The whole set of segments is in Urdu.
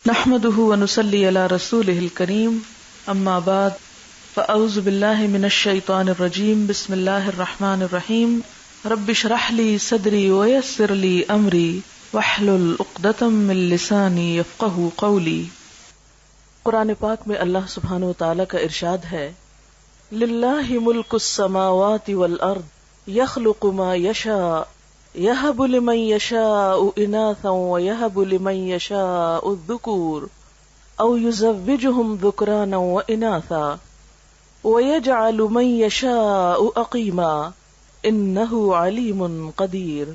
نحمده ونصلي على رسوله الكريم اما بعد فاعوذ بالله من الشيطان الرجيم بسم الله الرحمن الرحيم رب اشرح لي صدري ويسر لي امري واحلل عقدة من لساني يفقهوا قولي۔ قرآن پاک میں اللہ سبحانہ وتعالی کا ارشاد ہے، للہ ملک السماوات والارض يخلق ما يشاء يهب لمن يشاء اناثا ويهب لمن يشاء الذكور او يزوجهم ذكرانا واناثا ويجعل من يشاء اقيما انه عليم قدير۔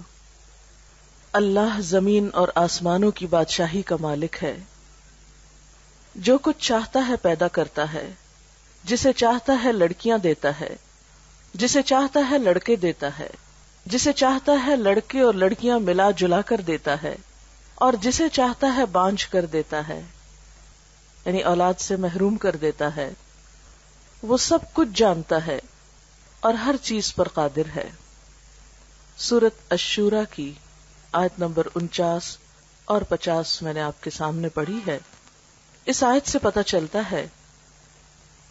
اللہ زمین اور آسمانوں کی بادشاہی کا مالک ہے، جو کچھ چاہتا ہے پیدا کرتا ہے، جسے چاہتا ہے لڑکیاں دیتا ہے، جسے چاہتا ہے لڑکے دیتا ہے، جسے چاہتا ہے لڑکے اور لڑکیاں ملا جلا کر دیتا ہے، اور جسے چاہتا ہے بانجھ کر دیتا ہے، یعنی اولاد سے محروم کر دیتا ہے۔ وہ سب کچھ جانتا ہے اور ہر چیز پر قادر ہے۔ سورۃ الشورى کی آیت نمبر 49 اور 50 میں نے آپ کے سامنے پڑھی ہے۔ اس آیت سے پتہ چلتا ہے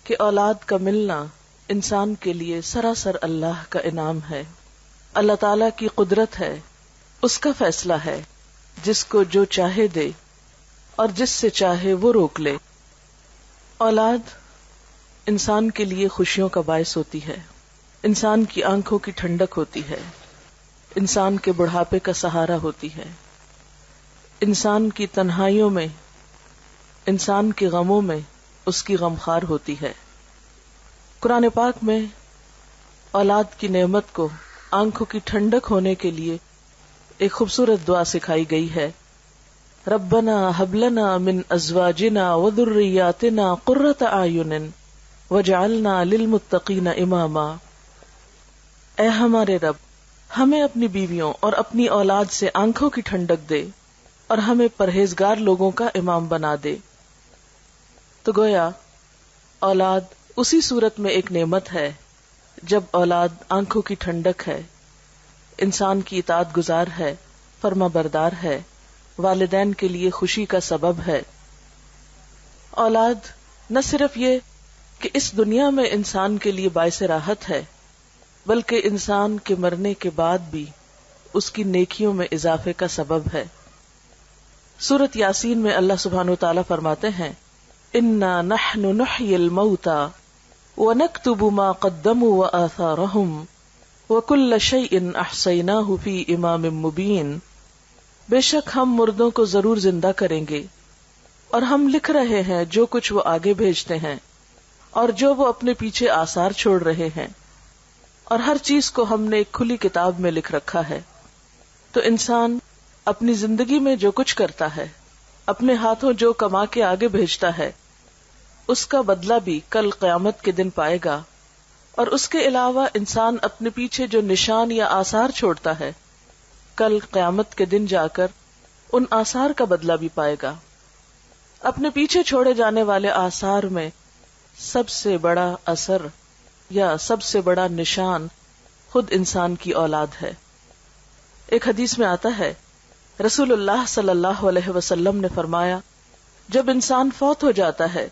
کہ اولاد کا ملنا انسان کے لیے سراسر اللہ کا انعام ہے، اللہ تعالی کی قدرت ہے، اس کا فیصلہ ہے، جس کو جو چاہے دے اور جس سے چاہے وہ روک لے۔ اولاد انسان کے لیے خوشیوں کا باعث ہوتی ہے، انسان کی آنکھوں کی ٹھنڈک ہوتی ہے، انسان کے بڑھاپے کا سہارا ہوتی ہے، انسان کی تنہائیوں میں، انسان کے غموں میں اس کی غمخوار ہوتی ہے۔ قرآن پاک میں اولاد کی نعمت کو آنکھوں کی ٹھنڈک ہونے کے لیے ایک خوبصورت دعا سکھائی گئی ہے، ربنا ہب لنا من ازواجنا وذریاتنا قرۃ اعین وجعلنا للمتقین اماما۔ اے ہمارے رب، ہمیں اپنی بیویوں اور اپنی اولاد سے آنکھوں کی ٹھنڈک دے اور ہمیں پرہیزگار لوگوں کا امام بنا دے۔ تو گویا اولاد اسی صورت میں ایک نعمت ہے جب اولاد آنکھوں کی ٹھنڈک ہے، انسان کی اطاعت گزار ہے، فرما بردار ہے، والدین کے لیے خوشی کا سبب ہے۔ اولاد نہ صرف یہ کہ اس دنیا میں انسان کے لیے باعث راحت ہے، بلکہ انسان کے مرنے کے بعد بھی اس کی نیکیوں میں اضافے کا سبب ہے۔ سورۃ یاسین میں اللہ سبحانہ وتعالی فرماتے ہیں، انا نحن نحیی الموتى وَنَكْتُبُ مَا قَدَّمُوا وَآثَارَهُمْ وَكُلَّ شَيْءٍ أَحْصَيْنَاهُ فِي إِمَامٍ مُبِينٍ۔ بے شک ہم مردوں کو ضرور زندہ کریں گے، اور ہم لکھ رہے ہیں جو کچھ وہ آگے بھیجتے ہیں اور جو وہ اپنے پیچھے آثار چھوڑ رہے ہیں، اور ہر چیز کو ہم نے ایک کھلی کتاب میں لکھ رکھا ہے۔ تو انسان اپنی زندگی میں جو کچھ کرتا ہے، اپنے ہاتھوں جو کما کے آگے بھیجتا ہے، اس کا بدلہ بھی کل قیامت کے دن پائے گا، اور اس کے علاوہ انسان اپنے پیچھے جو نشان یا آثار چھوڑتا ہے، کل قیامت کے دن جا کر ان آثار کا بدلہ بھی پائے گا۔ اپنے پیچھے چھوڑے جانے والے آثار میں سب سے بڑا اثر یا سب سے بڑا نشان خود انسان کی اولاد ہے۔ ایک حدیث میں آتا ہے، رسول اللہ صلی اللہ علیہ وسلم نے فرمایا، جب انسان فوت ہو جاتا ہے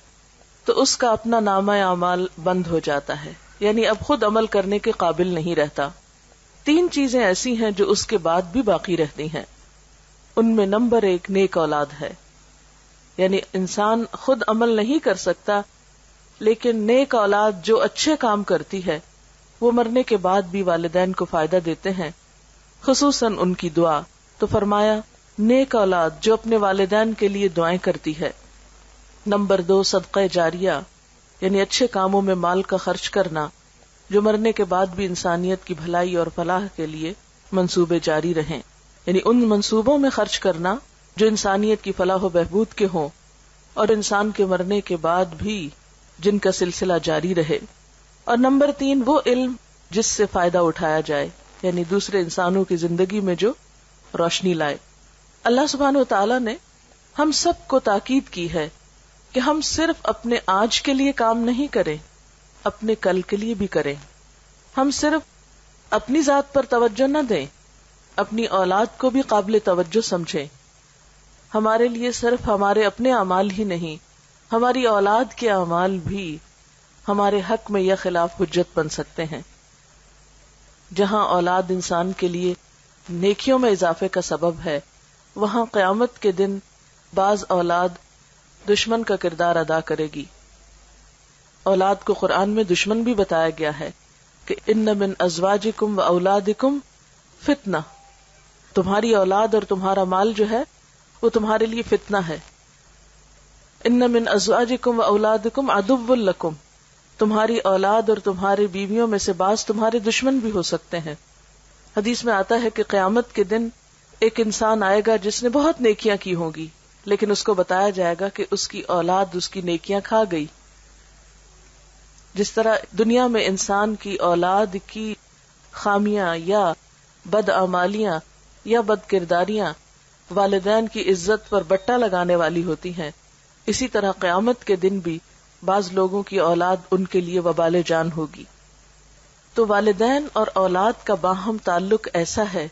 تو اس کا اپنا نامہ اعمال بند ہو جاتا ہے، یعنی اب خود عمل کرنے کے قابل نہیں رہتا۔ 3 چیزیں ایسی ہیں جو اس کے بعد بھی باقی رہتی ہیں، ان میں نمبر 1 نیک اولاد ہے، یعنی انسان خود عمل نہیں کر سکتا، لیکن نیک اولاد جو اچھے کام کرتی ہے وہ مرنے کے بعد بھی والدین کو فائدہ دیتے ہیں، خصوصاً ان کی دعا۔ تو فرمایا نیک اولاد جو اپنے والدین کے لیے دعائیں کرتی ہے۔ نمبر 2 صدقہ جاریہ، یعنی اچھے کاموں میں مال کا خرچ کرنا جو مرنے کے بعد بھی انسانیت کی بھلائی اور فلاح کے لیے منصوبے جاری رہیں، یعنی ان منصوبوں میں خرچ کرنا جو انسانیت کی فلاح و بہبود کے ہوں اور انسان کے مرنے کے بعد بھی جن کا سلسلہ جاری رہے۔ اور نمبر 3 وہ علم جس سے فائدہ اٹھایا جائے، یعنی دوسرے انسانوں کی زندگی میں جو روشنی لائے۔ اللہ سبحانہ وتعالی نے ہم سب کو تاکید کی ہے کہ ہم صرف اپنے آج کے لیے کام نہیں کریں، اپنے کل کے لیے بھی کریں۔ ہم صرف اپنی ذات پر توجہ نہ دیں، اپنی اولاد کو بھی قابل توجہ سمجھیں، ہمارے لیے صرف ہمارے اپنے اعمال ہی نہیں، ہماری اولاد کے اعمال بھی ہمارے حق میں یا خلاف حجت بن سکتے ہیں۔ جہاں اولاد انسان کے لیے نیکیوں میں اضافے کا سبب ہے، وہاں قیامت کے دن بعض اولاد دشمن کا کردار ادا کرے گی۔ اولاد کو قرآن میں دشمن بھی بتایا گیا ہے کہ ان من ازواجکم و اولادکم فتنہ، تمہاری اولاد اور تمہارا مال جو ہے وہ تمہارے لیے فتنہ ہے۔ ان من ازواجکم و اولادکم عدو لکم، تمہاری اولاد اور تمہاری بیویوں میں سے بعض تمہارے دشمن بھی ہو سکتے ہیں۔ حدیث میں آتا ہے کہ قیامت کے دن ایک انسان آئے گا جس نے بہت نیکیاں کی ہوں گی، لیکن اس کو بتایا جائے گا کہ اس کی اولاد اس کی نیکیاں کھا گئی۔ جس طرح دنیا میں انسان کی اولاد کی خامیاں یا بدعمالیاں یا بد کرداریاں والدین کی عزت پر بٹا لگانے والی ہوتی ہیں، اسی طرح قیامت کے دن بھی بعض لوگوں کی اولاد ان کے لیے وبال جان ہوگی۔ تو والدین اور اولاد کا باہم تعلق ایسا ہے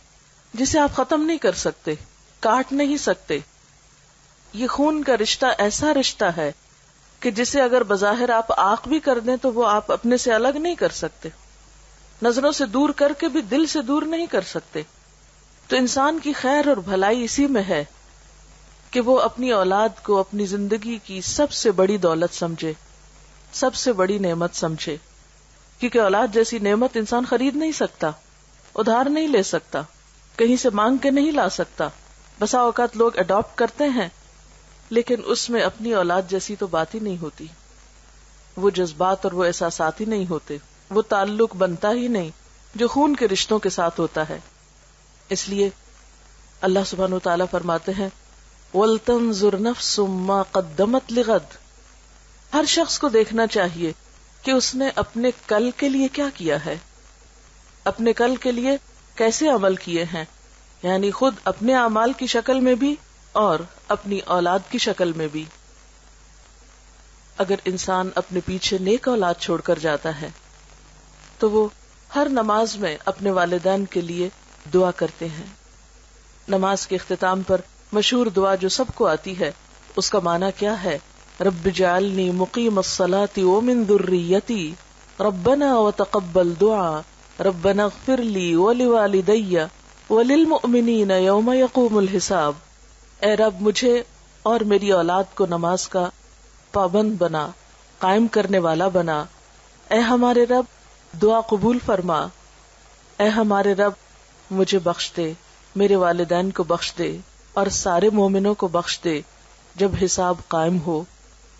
جسے آپ ختم نہیں کر سکتے، کاٹ نہیں سکتے۔ یہ خون کا رشتہ ایسا رشتہ ہے کہ جسے اگر بظاہر آپ آنکھ بھی کر دیں تو وہ آپ اپنے سے الگ نہیں کر سکتے، نظروں سے دور کر کے بھی دل سے دور نہیں کر سکتے۔ تو انسان کی خیر اور بھلائی اسی میں ہے کہ وہ اپنی اولاد کو اپنی زندگی کی سب سے بڑی دولت سمجھے، سب سے بڑی نعمت سمجھے، کیونکہ اولاد جیسی نعمت انسان خرید نہیں سکتا، ادھار نہیں لے سکتا، کہیں سے مانگ کے نہیں لا سکتا۔ بسا اوقات لوگ اڈاپٹ کرتے ہیں لیکن اس میں اپنی اولاد جیسی تو بات ہی نہیں ہوتی، وہ جذبات اور وہ احساسات ہی نہیں ہوتے، وہ تعلق بنتا ہی نہیں جو خون کے رشتوں کے ساتھ ہوتا ہے۔ اس لیے اللہ سبحانہ و تعالیٰ فرماتے ہیں وَلْتَنظُرْ نَفْسٌ مَّا قَدَّمَتْ لِغَدٍ، ہر شخص کو دیکھنا چاہیے کہ اس نے اپنے کل کے لیے کیا کیا ہے، اپنے کل کے لیے کیسے عمل کیے ہیں، یعنی خود اپنے اعمال کی شکل میں بھی اور اپنی اولاد کی شکل میں بھی۔ اگر انسان اپنے پیچھے نیک اولاد چھوڑ کر جاتا ہے تو وہ ہر نماز میں اپنے والدین کے لیے دعا کرتے ہیں۔ نماز کے اختتام پر مشہور دعا جو سب کو آتی ہے، اس کا معنی کیا ہے؟ رب اجعلنی مقیم الصلاۃ ومن ذریتی ربنا وتقبل دعا ربنا اغفر لی ولوالدی وللمؤمنین یوم یقوم الحساب۔ اے رب مجھے اور میری اولاد کو نماز کا پابند بنا، قائم کرنے والا بنا۔ اے ہمارے رب دعا قبول فرما، اے ہمارے رب مجھے بخش دے، میرے والدین کو بخش دے اور سارے مومنوں کو بخش دے جب حساب قائم ہو۔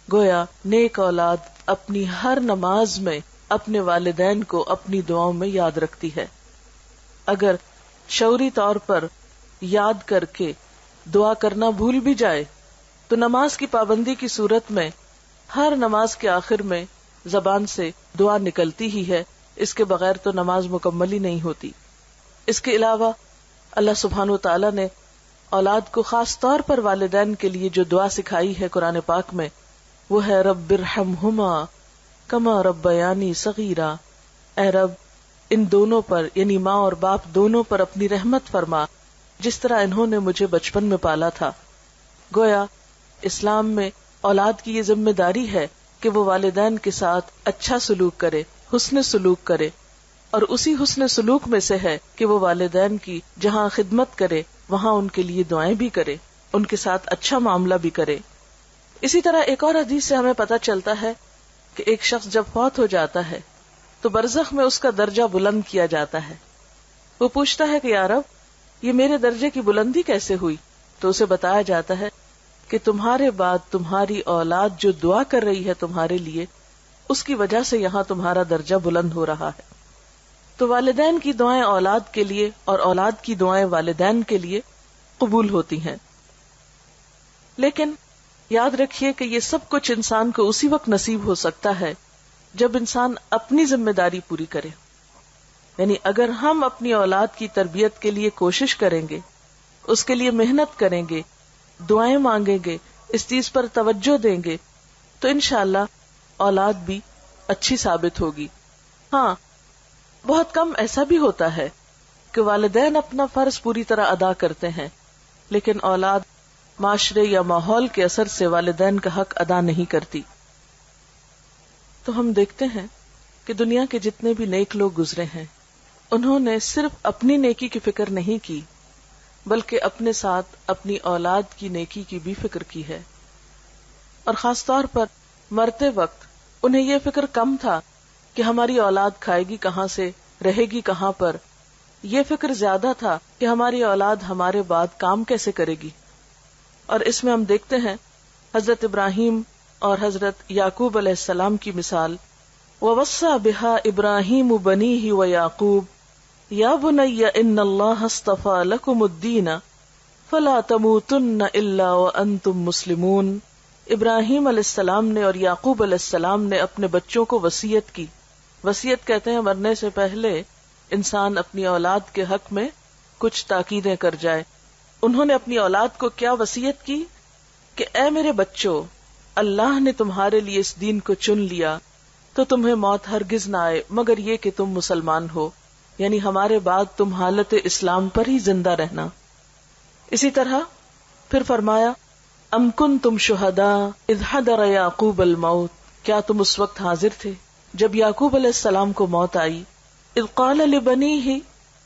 گویا نیک اولاد اپنی ہر نماز میں اپنے والدین کو اپنی دعاؤں میں یاد رکھتی ہے۔ اگر شعوری طور پر یاد کر کے دعا کرنا بھول بھی جائے تو نماز کی پابندی کی صورت میں ہر نماز کے آخر میں زبان سے دعا نکلتی ہی ہے، اس کے بغیر تو نماز مکمل ہی نہیں ہوتی۔ اس کے علاوہ اللہ سبحانہ وتعالیٰ نے اولاد کو خاص طور پر والدین کے لیے جو دعا سکھائی ہے قرآن پاک میں، وہ ہے رب ارحمہما کما ربیانی صغیرا۔ اے رب ان دونوں پر یعنی ماں اور باپ دونوں پر اپنی رحمت فرما جس طرح انہوں نے مجھے بچپن میں پالا تھا۔ گویا اسلام میں اولاد کی یہ ذمہ داری ہے کہ وہ والدین کے ساتھ اچھا سلوک کرے، حسن سلوک کرے، اور اسی حسن سلوک میں سے ہے کہ وہ والدین کی جہاں خدمت کرے وہاں ان کے لیے دعائیں بھی کرے، ان کے ساتھ اچھا معاملہ بھی کرے۔ اسی طرح ایک اور حدیث سے ہمیں پتہ چلتا ہے کہ ایک شخص جب فوت ہو جاتا ہے تو برزخ میں اس کا درجہ بلند کیا جاتا ہے۔ وہ پوچھتا ہے کہ یا رب یہ میرے درجے کی بلندی کیسے ہوئی؟ تو اسے بتایا جاتا ہے کہ تمہارے بعد تمہاری اولاد جو دعا کر رہی ہے تمہارے لیے، اس کی وجہ سے یہاں تمہارا درجہ بلند ہو رہا ہے۔ تو والدین کی دعائیں اولاد کے لیے اور اولاد کی دعائیں والدین کے لیے قبول ہوتی ہیں، لیکن یاد رکھیے کہ یہ سب کچھ انسان کو اسی وقت نصیب ہو سکتا ہے جب انسان اپنی ذمہ داری پوری کرے۔ یعنی اگر ہم اپنی اولاد کی تربیت کے لیے کوشش کریں گے، اس کے لیے محنت کریں گے، دعائیں مانگیں گے، اس چیز پر توجہ دیں گے تو انشاءاللہ اولاد بھی اچھی ثابت ہوگی۔ ہاں، بہت کم ایسا بھی ہوتا ہے کہ والدین اپنا فرض پوری طرح ادا کرتے ہیں لیکن اولاد معاشرے یا ماحول کے اثر سے والدین کا حق ادا نہیں کرتی۔ تو ہم دیکھتے ہیں کہ دنیا کے جتنے بھی نیک لوگ گزرے ہیں انہوں نے صرف اپنی نیکی کی فکر نہیں کی بلکہ اپنے ساتھ اپنی اولاد کی نیکی کی بھی فکر کی ہے، اور خاص طور پر مرتے وقت انہیں یہ فکر کم تھا کہ ہماری اولاد کھائے گی کہاں سے، رہے گی کہاں پر، یہ فکر زیادہ تھا کہ ہماری اولاد ہمارے بعد کام کیسے کرے گی۔ اور اس میں ہم دیکھتے ہیں حضرت ابراہیم اور حضرت یعقوب علیہ السلام کی مثال، وَوَصَّى بِهَا إِبْرَاهِيمُ بَنِيهِ وَيَعْقُوبُ يَا بُنَيَّ إِنَّ اللَّهَ اصْطَفَى لَكُمُ الدِّينَ فَلَا تَمُوتُنَّ إِلَّا وَأَنْتُمْ مُسْلِمُونَ۔ ابراہیم علیہ السلام نے اور یعقوب علیہ السلام نے اپنے بچوں کو وصیت کی۔ وصیت کہتے ہیں مرنے سے پہلے انسان اپنی اولاد کے حق میں کچھ تاکیدیں کر جائے۔ انہوں نے اپنی اولاد کو کیا وصیت کی کہ اے میرے بچوں، اللہ نے تمہارے لیے اس دین کو چن لیا تو تمہیں موت ہرگز نہ آئے مگر یہ کہ تم مسلمان ہو، یعنی ہمارے بعد تم حالت اسلام پر ہی زندہ رہنا۔ اسی طرح پھر فرمایا ام کنتم شہداء اذ حضر یعقوب الموت، کیا تم اس وقت حاضر تھے جب یعقوب علیہ السلام کو موت آئی، اذ قال لبنیہ،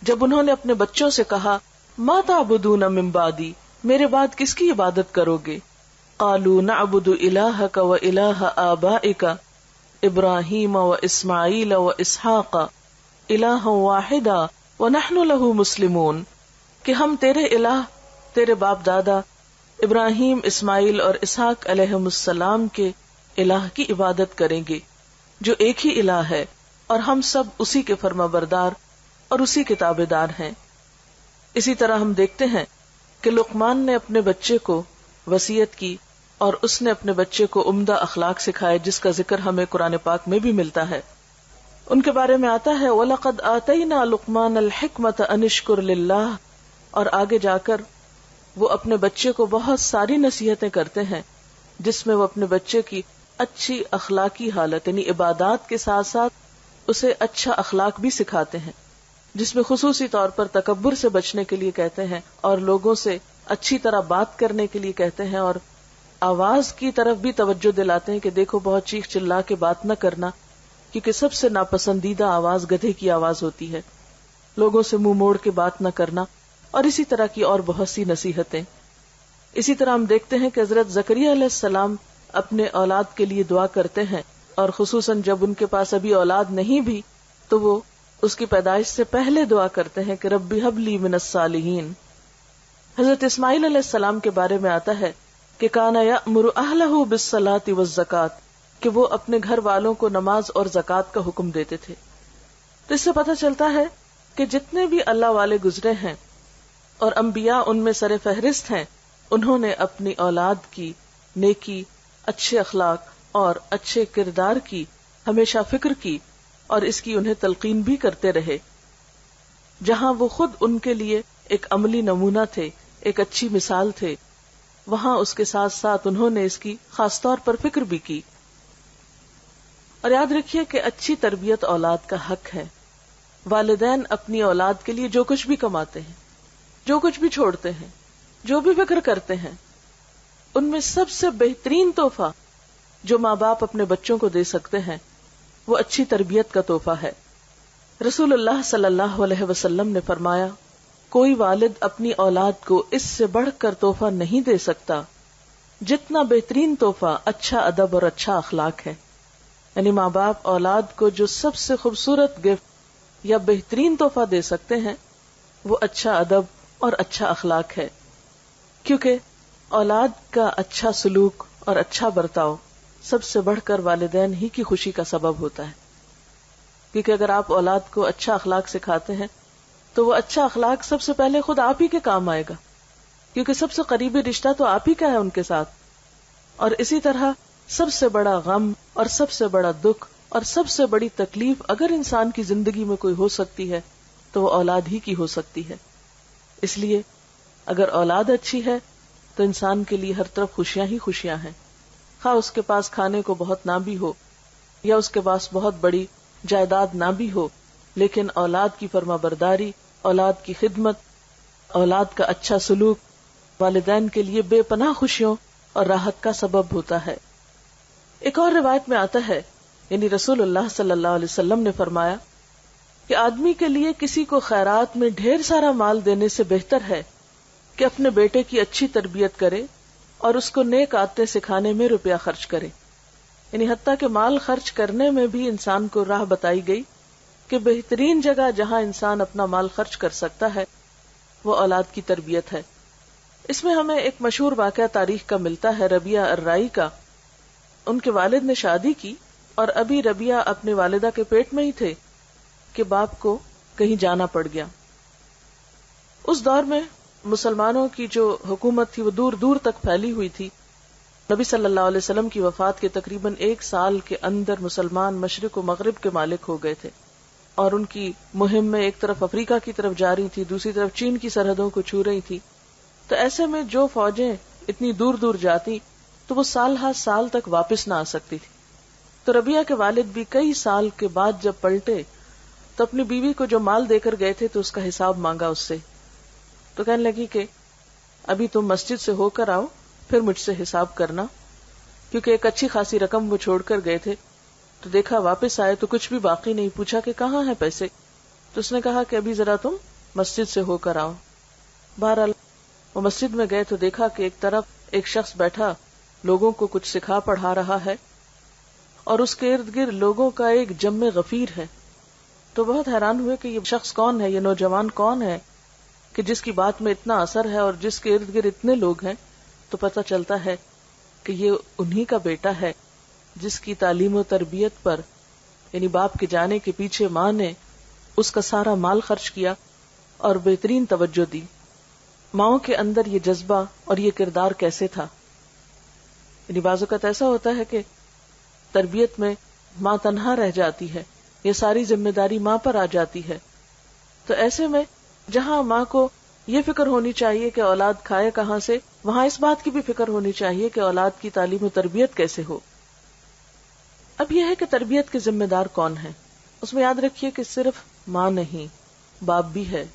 جب انہوں نے اپنے بچوں سے کہا ما تعبدون من بعدی، میرے بعد کس کی عبادت کرو گے، قالوا نعبد الہک و الہ آبائک ابراہیم و اسماعیل و اسحاق الہا واحدا ونحن له مسلمون، کہ ہم تیرے الہ، تیرے باپ دادا ابراہیم، اسماعیل اور اسحاق علیہم السلام کے الہ کی عبادت کریں گے جو ایک ہی الہ ہے، اور ہم سب اسی کے فرما بردار اور اسی کے تابع دار ہیں۔ اسی طرح ہم دیکھتے ہیں کہ لقمان نے اپنے بچے کو وصیت کی اور اس نے اپنے بچے کو عمدہ اخلاق سکھائے جس کا ذکر ہمیں قرآن پاک میں بھی ملتا ہے۔ ان کے بارے میں آتا ہے وَلَقَدْ آتَيْنَا لُقْمَانَ الْحِكْمَةَ أَنِ اشْكُرْ لِلَّهِ، اور آگے جا کر وہ اپنے بچے کو بہت ساری نصیحتیں کرتے ہیں جس میں وہ اپنے بچے کی اچھی اخلاقی حالت یعنی عبادات کے ساتھ ساتھ اسے اچھا اخلاق بھی سکھاتے ہیں، جس میں خصوصی طور پر تکبر سے بچنے کے لیے کہتے ہیں اور لوگوں سے اچھی طرح بات کرنے کے لیے کہتے ہیں، اور آواز کی طرف بھی توجہ دلاتے ہیں کہ دیکھو بہت چیخ چلا کے بات نہ کرنا، کیونکہ سب سے ناپسندیدہ آواز گدھے کی آواز ہوتی ہے، لوگوں سے منہ موڑ کے بات نہ کرنا، اور اسی طرح کی اور بہت سی نصیحتیں۔ اسی طرح ہم دیکھتے ہیں کہ حضرت زکریا علیہ السلام اپنے اولاد کے لیے دعا کرتے ہیں، اور خصوصاً جب ان کے پاس ابھی اولاد نہیں بھی تو وہ اس کی پیدائش سے پہلے دعا کرتے ہیں کہ ربی ہب لی من الصالحین۔ حضرت اسماعیل علیہ السلام کے بارے میں آتا ہے کہ کانا یأمر اہلہ بالصلاۃ والزکاۃ، کہ وہ اپنے گھر والوں کو نماز اور زکوٰۃ کا حکم دیتے تھے۔ تو اس سے پتہ چلتا ہے کہ جتنے بھی اللہ والے گزرے ہیں اور انبیاء ان میں سر فہرست ہیں، انہوں نے اپنی اولاد کی نیکی، اچھے اخلاق اور اچھے کردار کی ہمیشہ فکر کی، اور اس کی انہیں تلقین بھی کرتے رہے۔ جہاں وہ خود ان کے لیے ایک عملی نمونہ تھے، ایک اچھی مثال تھے، وہاں اس کے ساتھ ساتھ انہوں نے اس کی خاص طور پر فکر بھی کی۔ اور یاد رکھیے کہ اچھی تربیت اولاد کا حق ہے۔ والدین اپنی اولاد کے لیے جو کچھ بھی کماتے ہیں، جو کچھ بھی چھوڑتے ہیں، جو بھی فکر کرتے ہیں، ان میں سب سے بہترین تحفہ جو ماں باپ اپنے بچوں کو دے سکتے ہیں وہ اچھی تربیت کا تحفہ ہے۔ رسول اللہ صلی اللہ علیہ وسلم نے فرمایا کوئی والد اپنی اولاد کو اس سے بڑھ کر تحفہ نہیں دے سکتا جتنا بہترین تحفہ اچھا ادب اور اچھا اخلاق ہے۔ یعنی ماں باپ اولاد کو جو سب سے خوبصورت گفٹ یا بہترین تحفہ دے سکتے ہیں وہ اچھا ادب اور اچھا اخلاق ہے، کیونکہ اولاد کا اچھا سلوک اور اچھا برتاؤ سب سے بڑھ کر والدین ہی کی خوشی کا سبب ہوتا ہے۔ کیونکہ اگر آپ اولاد کو اچھا اخلاق سکھاتے ہیں تو وہ اچھا اخلاق سب سے پہلے خود آپ ہی کے کام آئے گا، کیونکہ سب سے قریبی رشتہ تو آپ ہی کا ہے ان کے ساتھ۔ اور اسی طرح سب سے بڑا غم اور سب سے بڑا دکھ اور سب سے بڑی تکلیف اگر انسان کی زندگی میں کوئی ہو سکتی ہے تو وہ اولاد ہی کی ہو سکتی ہے۔ اس لیے اگر اولاد اچھی ہے تو انسان کے لیے ہر طرف خوشیاں ہی خوشیاں ہیں، خواہ اس کے پاس کھانے کو بہت نہ بھی ہو یا اس کے پاس بہت بڑی جائیداد نہ بھی ہو، لیکن اولاد کی فرما برداری، اولاد کی خدمت، اولاد کا اچھا سلوک، والدین کے لیے بے پناہ خوشیوں اور راحت کا سبب ہوتا ہے۔ ایک اور روایت میں آتا ہے، یعنی رسول اللہ صلی اللہ علیہ وسلم نے فرمایا کہ آدمی کے لیے کسی کو خیرات میں ڈھیر سارا مال دینے سے بہتر ہے کہ اپنے بیٹے کی اچھی تربیت کرے اور اس کو نیک عادتیں سکھانے میں روپیہ خرچ کرے۔ یعنی حتیٰ کہ مال خرچ کرنے میں بھی انسان کو راہ بتائی گئی کہ بہترین جگہ جہاں انسان اپنا مال خرچ کر سکتا ہے وہ اولاد کی تربیت ہے۔ اس میں ہمیں ایک مشہور واقعہ تاریخ کا ملتا ہے، ربیہ الرائی کا۔ ان کے والد نے شادی کی اور ابھی ربیہ اپنے والدہ کے پیٹ میں ہی تھے کہ باپ کو کہیں جانا پڑ گیا۔ اس دور میں مسلمانوں کی جو حکومت تھی وہ دور دور تک پھیلی ہوئی تھی۔ نبی صلی اللہ علیہ وسلم کی وفات کے تقریباً 1 سال کے اندر مسلمان مشرق و مغرب کے مالک ہو گئے تھے، اور ان کی مہم میں ایک طرف افریقہ کی طرف جا رہی تھی، دوسری طرف چین کی سرحدوں کو چھو رہی تھی۔ تو ایسے میں جو فوجیں اتنی دور دور جاتی تو وہ سال ہر سال تک واپس نہ آ سکتی تھی۔ تو ربیہ کے والد بھی کئی سال کے بعد جب پلٹے تو اپنی بیوی کو جو مال دے کر گئے تھے تو اس کا حساب مانگا اس سے۔ تو کہنے لگی کہ ابھی تم مسجد سے ہو کر آؤ، پھر مجھ سے حساب کرنا، کیونکہ ایک اچھی خاصی رقم وہ چھوڑ کر گئے تھے۔ تو دیکھا واپس آئے تو کچھ بھی باقی نہیں، پوچھا کہ کہاں ہیں پیسے، تو اس نے کہا کہ ابھی ذرا تم مسجد سے ہو کر آؤ۔ بہرحال وہ مسجد میں گئے تو دیکھا کہ ایک طرف ایک شخص بیٹھا لوگوں کو کچھ سکھا پڑھا رہا ہے اور اس کے ارد گرد لوگوں کا ایک جم غفیر ہے۔ تو بہت حیران ہوئے کہ یہ شخص کون ہے، یہ نوجوان کون ہے کہ جس کی بات میں اتنا اثر ہے اور جس کے ارد گرد اتنے لوگ ہیں۔ تو پتہ چلتا ہے کہ یہ انہی کا بیٹا ہے جس کی تعلیم و تربیت پر، یعنی باپ کے جانے کے پیچھے ماں نے اس کا سارا مال خرچ کیا اور بہترین توجہ دی۔ ماؤں کے اندر یہ جذبہ اور یہ کردار کیسے تھا؟ یعنی بعض اوقات ایسا ہوتا ہے کہ تربیت میں ماں تنہا رہ جاتی ہے، یہ ساری ذمہ داری ماں پر آ جاتی ہے۔ تو ایسے میں جہاں ماں کو یہ فکر ہونی چاہیے کہ اولاد کھائے کہاں سے، وہاں اس بات کی بھی فکر ہونی چاہیے کہ اولاد کی تعلیم و تربیت کیسے ہو۔ اب یہ ہے کہ تربیت کے ذمہ دار کون ہیں؟ اس میں یاد رکھیے کہ صرف ماں نہیں، باپ بھی ہے،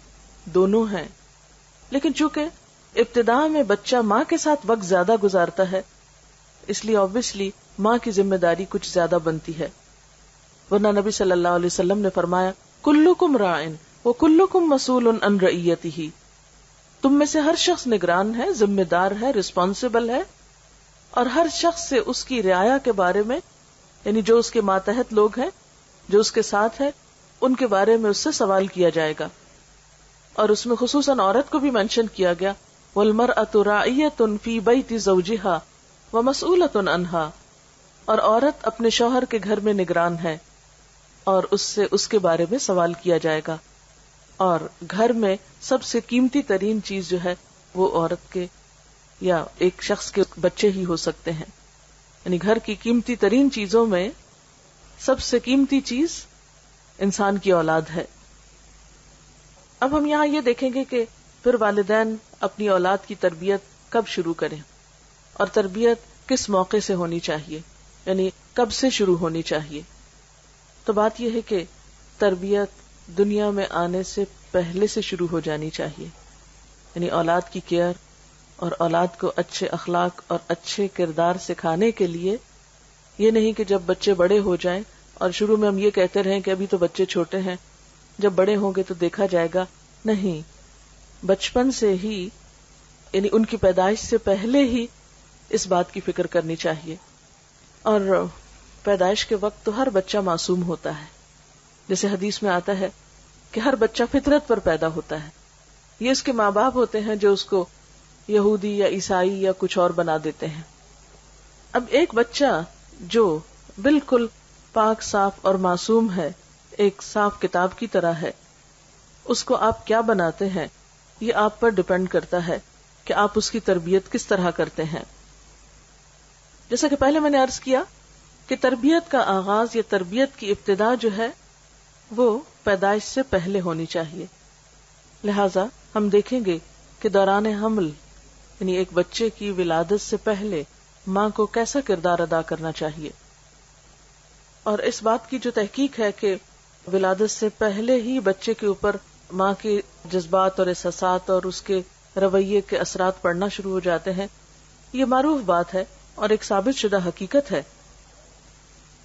دونوں ہیں۔ لیکن چونکہ ابتداء میں بچہ ماں کے ساتھ وقت زیادہ گزارتا ہے، اس لیے obviously ماں کی ذمہ داری کچھ زیادہ بنتی ہے۔ ورنہ نبی صلی اللہ علیہ وسلم نے فرمایا کلکم راعٍ وکلکم مسئول عن رعیتہ، تم میں سے ہر شخص نگران ہے، ذمہ دار ہے، رسپانسبل ہے، اور ہر شخص سے اس کی رعایا کے بارے میں، یعنی جو اس کے ماتحت لوگ ہیں، جو اس کے ساتھ ہیں، ان کے بارے میں اس سے سوال کیا جائے گا۔ اور اس میں خصوصاً عورت کو بھی مینشن کیا گیا، وَالْمَرْأَةُ رَاعِيَةٌ فِي بَيْتِ زَوْجِهَا وَمَسْئُولَةٌ عَنْهَا، اور عورت اپنے شوہر کے گھر میں نگران ہے اور اس سے اس کے بارے میں سوال کیا جائے گا۔ اور گھر میں سب سے قیمتی ترین چیز جو ہے وہ عورت کے یا ایک شخص کے بچے ہی ہو سکتے ہیں، یعنی گھر کی قیمتی ترین چیزوں میں سب سے قیمتی چیز انسان کی اولاد ہے۔ اب ہم یہاں یہ دیکھیں گے کہ پھر والدین اپنی اولاد کی تربیت کب شروع کریں اور تربیت کس موقع سے ہونی چاہیے، یعنی کب سے شروع ہونی چاہیے۔ تو بات یہ ہے کہ تربیت دنیا میں آنے سے پہلے سے شروع ہو جانی چاہیے، یعنی اولاد کی کیئر اور اولاد کو اچھے اخلاق اور اچھے کردار سکھانے کے لیے یہ نہیں کہ جب بچے بڑے ہو جائیں اور شروع میں ہم یہ کہتے رہیں کہ ابھی تو بچے چھوٹے ہیں، جب بڑے ہوں گے تو دیکھا جائے گا۔ نہیں، بچپن سے ہی، یعنی ان کی پیدائش سے پہلے ہی اس بات کی فکر کرنی چاہیے۔ اور پیدائش کے وقت تو ہر بچہ معصوم ہوتا ہے، جیسے حدیث میں آتا ہے کہ ہر بچہ فطرت پر پیدا ہوتا ہے، یہ اس کے ماں باپ ہوتے ہیں جو اس کو یہودی یا عیسائی یا کچھ اور بنا دیتے ہیں۔ اب ایک بچہ جو بالکل پاک صاف اور معصوم ہے، ایک صاف کتاب کی طرح ہے، اس کو آپ کیا بناتے ہیں یہ آپ پر ڈیپینڈ کرتا ہے کہ آپ اس کی تربیت کس طرح کرتے ہیں۔ جیسا کہ پہلے میں نے عرض کیا کہ تربیت کا آغاز یا تربیت کی ابتدا جو ہے وہ پیدائش سے پہلے ہونی چاہیے۔ لہذا ہم دیکھیں گے کہ دوران حمل، یعنی ایک بچے کی ولادت سے پہلے ماں کو کیسا کردار ادا کرنا چاہیے۔ اور اس بات کی جو تحقیق ہے کہ ولادت سے پہلے ہی بچے کے اوپر ماں کے جذبات اور احساسات اور اس کے رویے کے اثرات پڑنا شروع ہو جاتے ہیں. یہ معروف بات ہے اور ایک ثابت شدہ حقیقت ہے.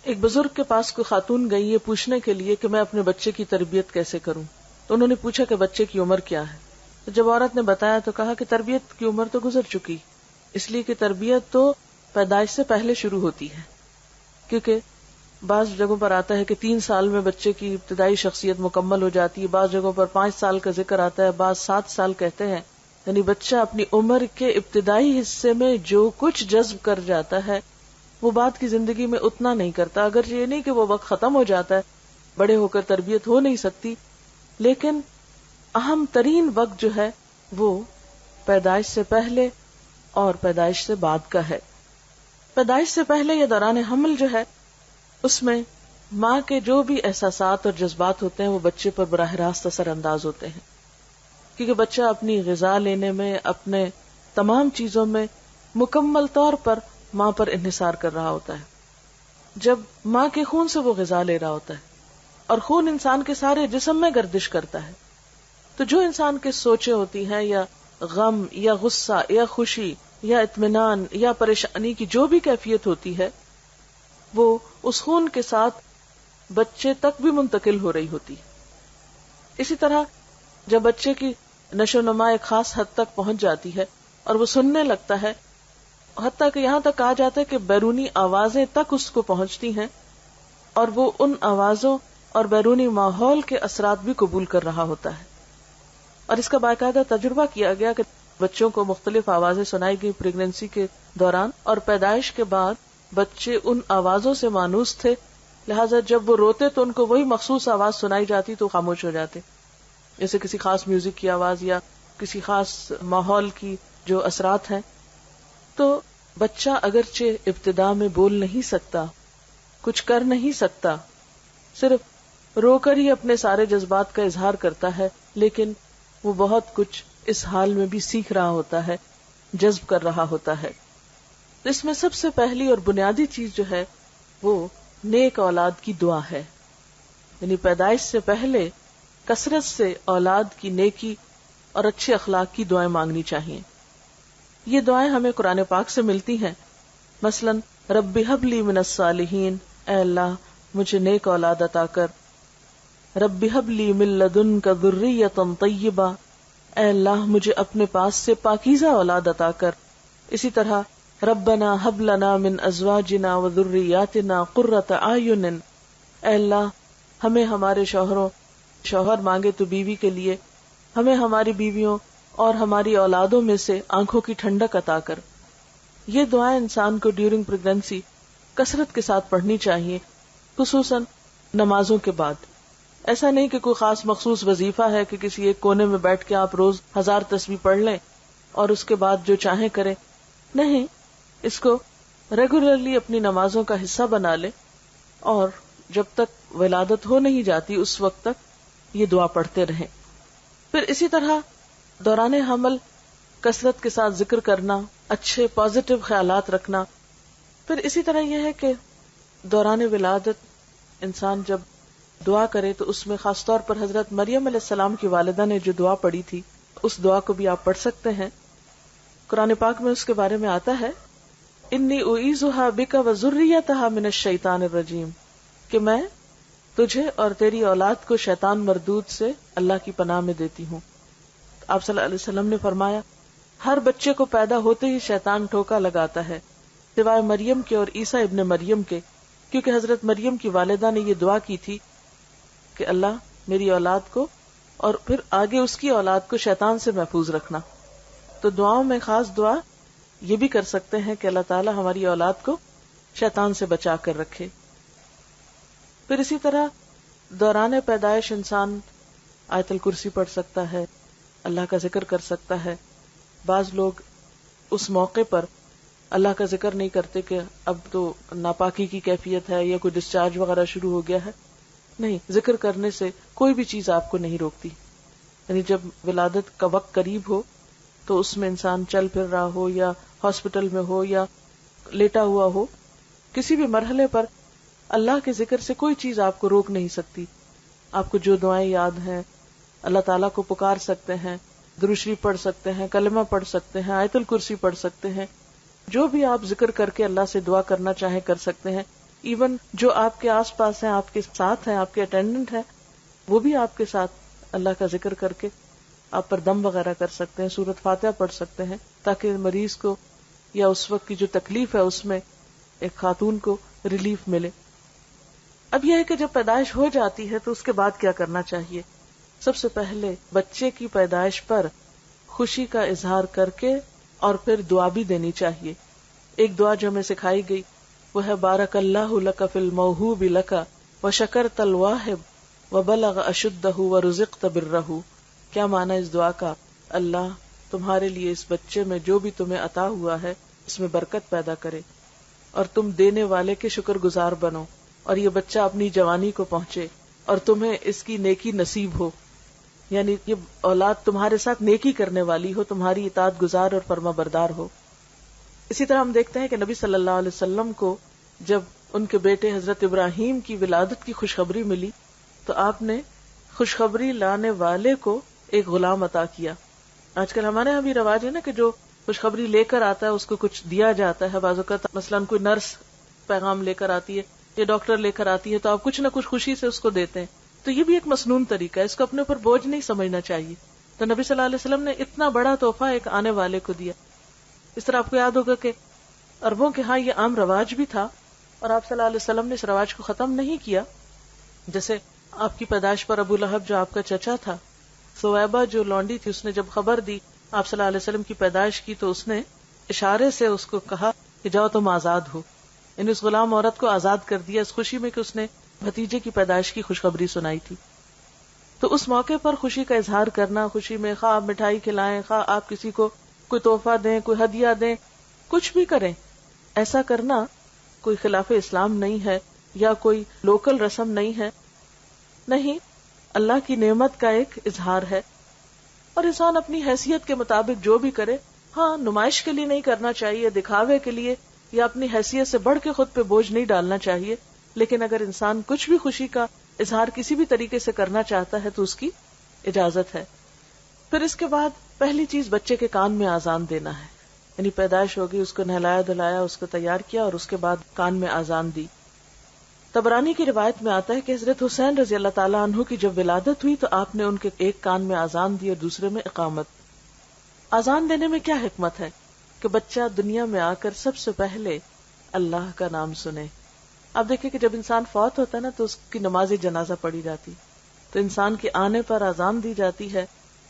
ایک بزرگ کے پاس کوئی خاتون گئی یہ پوچھنے کے لیے کہ میں اپنے بچے کی تربیت کیسے کروں. تو انہوں نے پوچھا کہ بچے کی عمر کیا ہے. تو جب عورت نے بتایا تو کہا کہ تربیت کی عمر تو گزر چکی، اس لیے کہ تربیت تو پیدائش سے پہلے شروع ہوتی ہے. کیونکہ بعض جگہوں پر آتا ہے کہ 3 سال میں بچے کی ابتدائی شخصیت مکمل ہو جاتی ہے، بعض جگہوں پر 5 سال کا ذکر آتا ہے، بعض 7 سال کہتے ہیں. یعنی بچہ اپنی عمر کے ابتدائی حصے میں جو کچھ جذب کر جاتا ہے وہ بعد کی زندگی میں اتنا نہیں کرتا. اگر یہ نہیں کہ وہ وقت ختم ہو جاتا ہے، بڑے ہو کر تربیت ہو نہیں سکتی، لیکن اہم ترین وقت جو ہے وہ پیدائش سے پہلے اور پیدائش سے بعد کا ہے. پیدائش سے پہلے یا دوران حمل جو ہے اس میں ماں کے جو بھی احساسات اور جذبات ہوتے ہیں وہ بچے پر براہ راست اثر انداز ہوتے ہیں، کیونکہ بچہ اپنی غذا لینے میں، اپنے تمام چیزوں میں مکمل طور پر ماں پر انحصار کر رہا ہوتا ہے. جب ماں کے خون سے وہ غذا لے رہا ہوتا ہے اور خون انسان کے سارے جسم میں گردش کرتا ہے، تو جو انسان کی سوچیں ہوتی ہیں یا غم یا غصہ یا خوشی یا اطمینان یا پریشانی کی جو بھی کیفیت ہوتی ہے وہ اس خون کے ساتھ بچے تک بھی منتقل ہو رہی ہوتی ہے. اسی طرح جب بچے کی نشو و نما ایک خاص حد تک پہنچ جاتی ہے اور وہ سننے لگتا ہے، حتیٰ کہ یہاں تک کہا جاتا ہے کہ بیرونی آوازیں تک اس کو پہنچتی ہیں اور وہ ان آوازوں اور بیرونی ماحول کے اثرات بھی قبول کر رہا ہوتا ہے. اور اس کا باقاعدہ تجربہ کیا گیا کہ بچوں کو مختلف آوازیں سنائی گئی پریگنینسی کے دوران، اور پیدائش کے بعد بچے ان آوازوں سے مانوس تھے، لہٰذا جب وہ روتے تو ان کو وہی مخصوص آواز سنائی جاتی تو خاموش ہو جاتے، جیسے کسی خاص میوزک کی آواز یا کسی خاص ماحول کی جو اثرات ہیں. تو بچہ اگرچہ ابتدا میں بول نہیں سکتا، کچھ کر نہیں سکتا، صرف رو کر ہی اپنے سارے جذبات کا اظہار کرتا ہے، لیکن وہ بہت کچھ اس حال میں بھی سیکھ رہا ہوتا ہے، جذب کر رہا ہوتا ہے. اس میں سب سے پہلی اور بنیادی چیز جو ہے وہ نیک اولاد کی دعا ہے. یعنی پیدائش سے پہلے کثرت سے اولاد کی نیکی اور اچھے اخلاق کی دعائیں مانگنی چاہیے. یہ دعائیں ہمیں قرآن پاک سے ملتی ہیں. مثلا رب ہب لی من الصالحین، اے اللہ مجھے نیک اولاد عطا کر. رب ہب لی من لدنک ذریۃ طیبہ، اے اللہ مجھے اپنے پاس سے پاکیزہ اولاد عطا کر. اسی طرح ربنا ہب لنا من ازواجنا وذریاتنا قرۃ اعین، اے اللہ ہمیں ہمارے شوہر مانگے تو بیوی کے لیے ہمیں ہماری بیویوں اور ہماری اولادوں میں سے آنکھوں کی ٹھنڈک عطا کر. یہ دعائیں انسان کو ڈیورنگ پریگنینسی کثرت کے ساتھ پڑھنی چاہیے، خصوصاً نمازوں کے بعد. ایسا نہیں کہ کوئی خاص مخصوص وظیفہ ہے کہ کسی ایک کونے میں بیٹھ کے آپ روز 1000 تسبیح پڑھ لیں اور اس کے بعد جو چاہیں کریں. نہیں، اس کو ریگولرلی اپنی نمازوں کا حصہ بنا لیں اور جب تک ولادت ہو نہیں جاتی اس وقت تک یہ دعا پڑھتے رہیں. پھر اسی طرح دوران حمل کثرت کے ساتھ ذکر کرنا، اچھے پازیٹیو خیالات رکھنا. پھر اسی طرح یہ ہے کہ دوران ولادت انسان جب دعا کرے تو اس میں خاص طور پر حضرت مریم علیہ السلام کی والدہ نے جو دعا پڑھی تھی اس دعا کو بھی آپ پڑھ سکتے ہیں. قرآن پاک میں اس کے بارے میں آتا ہے انی اعیذھا بک وذریتھا من الشیطان الرجیم، کہ میں تجھے اور تیری اولاد کو شیطان مردود سے اللہ کی پناہ میں دیتی ہوں. آپ صلی اللہ علیہ وسلم نے فرمایا ہر بچے کو پیدا ہوتے ہی شیطان ٹھوکا لگاتا ہے سوائے مریم کے اور عیسیٰ ابن مریم کے، کیونکہ حضرت مریم کی والدہ نے یہ دعا کی تھی کہ اللہ میری اولاد کو اور پھر آگے اس کی اولاد کو شیطان سے محفوظ رکھنا. تو دعاؤں میں خاص دعا یہ بھی کر سکتے ہیں کہ اللہ تعالی ہماری اولاد کو شیطان سے بچا کر رکھے. پھر اسی طرح دوران پیدائش انسان آیت الکرسی پڑھ سکتا ہے، اللہ کا ذکر کر سکتا ہے. بعض لوگ اس موقع پر اللہ کا ذکر نہیں کرتے کہ اب تو ناپاکی کی کیفیت ہے یا کوئی ڈسچارج وغیرہ شروع ہو گیا ہے. نہیں، ذکر کرنے سے کوئی بھی چیز آپ کو نہیں روکتی. یعنی جب ولادت کا وقت قریب ہو تو اس میں انسان چل پھر رہا ہو یا ہاسپٹل میں ہو یا لیٹا ہوا ہو، کسی بھی مرحلے پر اللہ کے ذکر سے کوئی چیز آپ کو روک نہیں سکتی. آپ کو جو دعائیں یاد ہیں اللہ تعالیٰ کو پکار سکتے ہیں، درود شریف پڑھ سکتے ہیں، کلمہ پڑھ سکتے ہیں، آیت الکرسی پڑھ سکتے ہیں، جو بھی آپ ذکر کر کے اللہ سے دعا کرنا چاہیں کر سکتے ہیں. ایون جو آپ کے آس پاس ہیں، آپ کے ساتھ ہیں، آپ کے اٹینڈنٹ ہیں، وہ بھی آپ کے ساتھ اللہ کا ذکر کر کے آپ پر دم وغیرہ کر سکتے ہیں، سورۃ فاتحہ پڑھ سکتے ہیں، تاکہ مریض کو یا اس وقت کی جو تکلیف ہے اس میں ایک خاتون کو ریلیف ملے. اب یہ ہے کہ جب پیدائش ہو جاتی ہے تو اس کے بعد کیا کرنا چاہیے. سب سے پہلے بچے کی پیدائش پر خوشی کا اظہار کر کے اور پھر دعا بھی دینی چاہیے. ایک دعا جو ہمیں سکھائی گئی وہ ہے بارک اللہ لک فی الموہوب لک وشکرت الواہب وبلغ اشدہ ورزقت برہ. کیا معنی اس دعا کا؟ اللہ تمہارے لیے اس بچے میں جو بھی تمہیں عطا ہوا ہے اس میں برکت پیدا کرے اور تم دینے والے کے شکر گزار بنو، اور یہ بچہ اپنی جوانی کو پہنچے اور تمہیں اس کی نیکی نصیب ہو، یعنی یہ اولاد تمہارے ساتھ نیکی کرنے والی ہو، تمہاری اطاعت گزار اور فرما بردار ہو. اسی طرح ہم دیکھتے ہیں کہ نبی صلی اللہ علیہ وسلم کو جب ان کے بیٹے حضرت ابراہیم کی ولادت کی خوشخبری ملی تو آپ نے خوشخبری لانے والے کو ایک غلام عطا کیا. آج کل ہمارے یہاں بھی رواج ہے نا کہ جو خوشخبری لے کر آتا ہے اس کو کچھ دیا جاتا ہے. بعض اوقات مثلاً کوئی نرس پیغام لے کر آتی ہے یا ڈاکٹر لے کر آتی ہے تو آپ کچھ نہ کچھ خوشی سے اس کو دیتے ہیں. تو یہ بھی ایک مسنون طریقہ ہے، اس کو اپنے اوپر بوجھ نہیں سمجھنا چاہیے. تو نبی صلی اللہ علیہ وسلم نے اتنا بڑا تحفہ ایک آنے والے کو دیا. اس طرح آپ کو یاد ہوگا کہ عربوں کے ہاں یہ عام رواج بھی تھا اور آپ صلی اللہ علیہ وسلم نے اس رواج کو ختم نہیں کیا. جیسے آپ کی پیدائش پر ابو لہب جو آپ کا چچا تھا، سویبہ جو لونڈی تھی، اس نے جب خبر دی آپ صلی اللہ علیہ وسلم کی پیدائش کی تو اس نے اشارے سے اس کو کہا کہ جاؤ تم آزاد ہو، یعنی اس غلام عورت کو آزاد کر دیا اس خوشی میں کہ اس نے بھتیجے کی پیدائش کی خوشخبری سنائی تھی. تو اس موقع پر خوشی کا اظہار کرنا، خوشی میں خواہ آپ مٹھائی کھلائیں، خواہ آپ کسی کو کوئی تحفہ دیں، کوئی ہدیہ دیں، کچھ بھی کریں، ایسا کرنا کوئی خلاف اسلام نہیں ہے یا کوئی لوکل رسم نہیں ہے، نہیں، اللہ کی نعمت کا ایک اظہار ہے. اور انسان اپنی حیثیت کے مطابق جو بھی کرے، ہاں نمائش کے لیے نہیں کرنا چاہیے، دکھاوے کے لیے یا اپنی حیثیت سے بڑھ کے خود پہ بوجھ نہیں ڈالنا چاہیے. لیکن اگر انسان کچھ بھی خوشی کا اظہار کسی بھی طریقے سے کرنا چاہتا ہے تو اس کی اجازت ہے. پھر اس کے بعد پہلی چیز بچے کے کان میں آذان دینا ہے، یعنی پیدائش ہوگی، اس کو نہلایا دھلایا، اس کو تیار کیا اور اس کے بعد کان میں آذان دی. طبرانی کی روایت میں آتا ہے کہ حضرت حسین رضی اللہ تعالیٰ عنہ کی جب ولادت ہوئی تو آپ نے ان کے ایک کان میں آذان دی اور دوسرے میں اقامت. آذان دینے میں کیا حکمت ہے کہ بچہ دنیا میں آ کر سب سے پہلے اللہ کا نام سنے. آپ دیکھیں کہ جب انسان فوت ہوتا ہے نا تو اس کی نماز جنازہ پڑھی جاتی، تو انسان کے آنے پر آذان دی جاتی ہے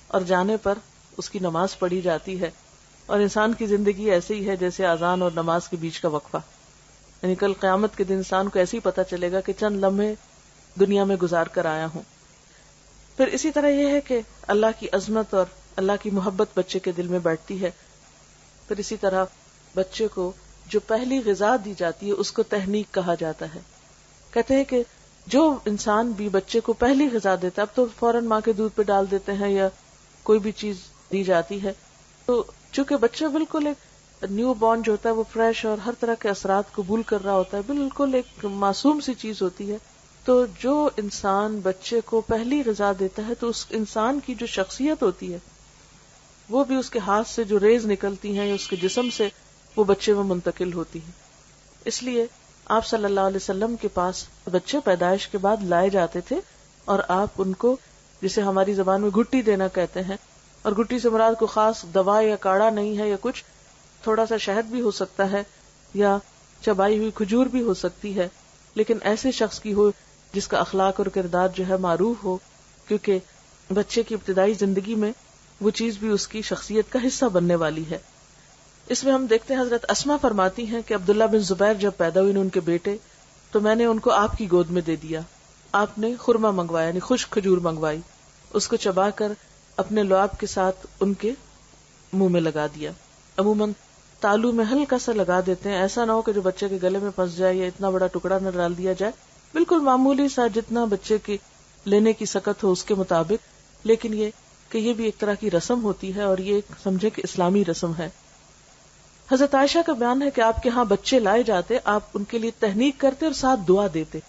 اور جانے پر اس کی نماز پڑھی جاتی ہے. اور انسان کی زندگی ایسے ہی ہے جیسے آذان اور نماز کے بیچ کا وقفہ، یعنی کل قیامت کے دن انسان کو ایسے ہی پتہ چلے گا کہ چند لمحے دنیا میں گزار کر آیا ہوں. پھر اسی طرح یہ ہے کہ اللہ کی عظمت اور اللہ کی محبت بچے کے دل میں بیٹھتی ہے. پھر اسی طرح بچے کو جو پہلی غذا دی جاتی ہے اس کو تحنیک کہا جاتا ہے. کہتے ہیں کہ جو انسان بھی بچے کو پہلی غذا دیتا ہے، اب تو فوراً ماں کے دودھ پہ ڈال دیتے ہیں یا کوئی بھی چیز دی جاتی ہے، تو چونکہ بچہ بالکل ایک نیو بورن جو ہوتا ہے وہ فریش اور ہر طرح کے اثرات قبول کر رہا ہوتا ہے، بالکل ایک معصوم سی چیز ہوتی ہے. تو جو انسان بچے کو پہلی غذا دیتا ہے تو اس انسان کی جو شخصیت ہوتی ہے وہ بھی اس کے ہاتھ سے جو ریز نکلتی ہیں یا اس کے جسم سے وہ بچے میں منتقل ہوتی ہیں. اس لیے آپ صلی اللہ علیہ وسلم کے پاس بچے پیدائش کے بعد لائے جاتے تھے اور آپ ان کو، جسے ہماری زبان میں گھٹی دینا کہتے ہیں، اور گھٹی سے مراد کو خاص دوا یا کاڑھا نہیں ہے، یا کچھ تھوڑا سا شہد بھی ہو سکتا ہے یا چبائی ہوئی کھجور بھی ہو سکتی ہے، لیکن ایسے شخص کی ہو جس کا اخلاق اور کردار جو ہے معروف ہو، کیونکہ بچے کی ابتدائی زندگی میں وہ چیز بھی اس کی شخصیت کا حصہ بننے والی ہے. اس میں ہم دیکھتے ہیں حضرت اسما فرماتی ہیں کہ عبداللہ بن زبیر جب پیدا ہوئے ان کے بیٹے تو میں نے ان کو آپ کی گود میں دے دیا. آپ نے خرما منگوایا، یعنی خشک کھجور منگوائی، اس کو چبا کر اپنے لعاب کے ساتھ ان کے منہ میں لگا دیا. عموماً تالو میں ہلکا سا لگا دیتے ہیں، ایسا نہ ہو کہ جو بچے کے گلے میں پھنس جائے یا اتنا بڑا ٹکڑا نہ ڈال دیا جائے، بالکل معمولی سا جتنا بچے کی لینے کی سکت ہو اس کے مطابق. لیکن یہ کہ یہ بھی ایک طرح کی رسم ہوتی ہے اور یہ سمجھے کہ اسلامی رسم ہے. حضرت عائشہ کا بیان ہے کہ آپ کے ہاں بچے لائے جاتے، آپ ان کے لیے تہنیک کرتے اور ساتھ دعا دیتے.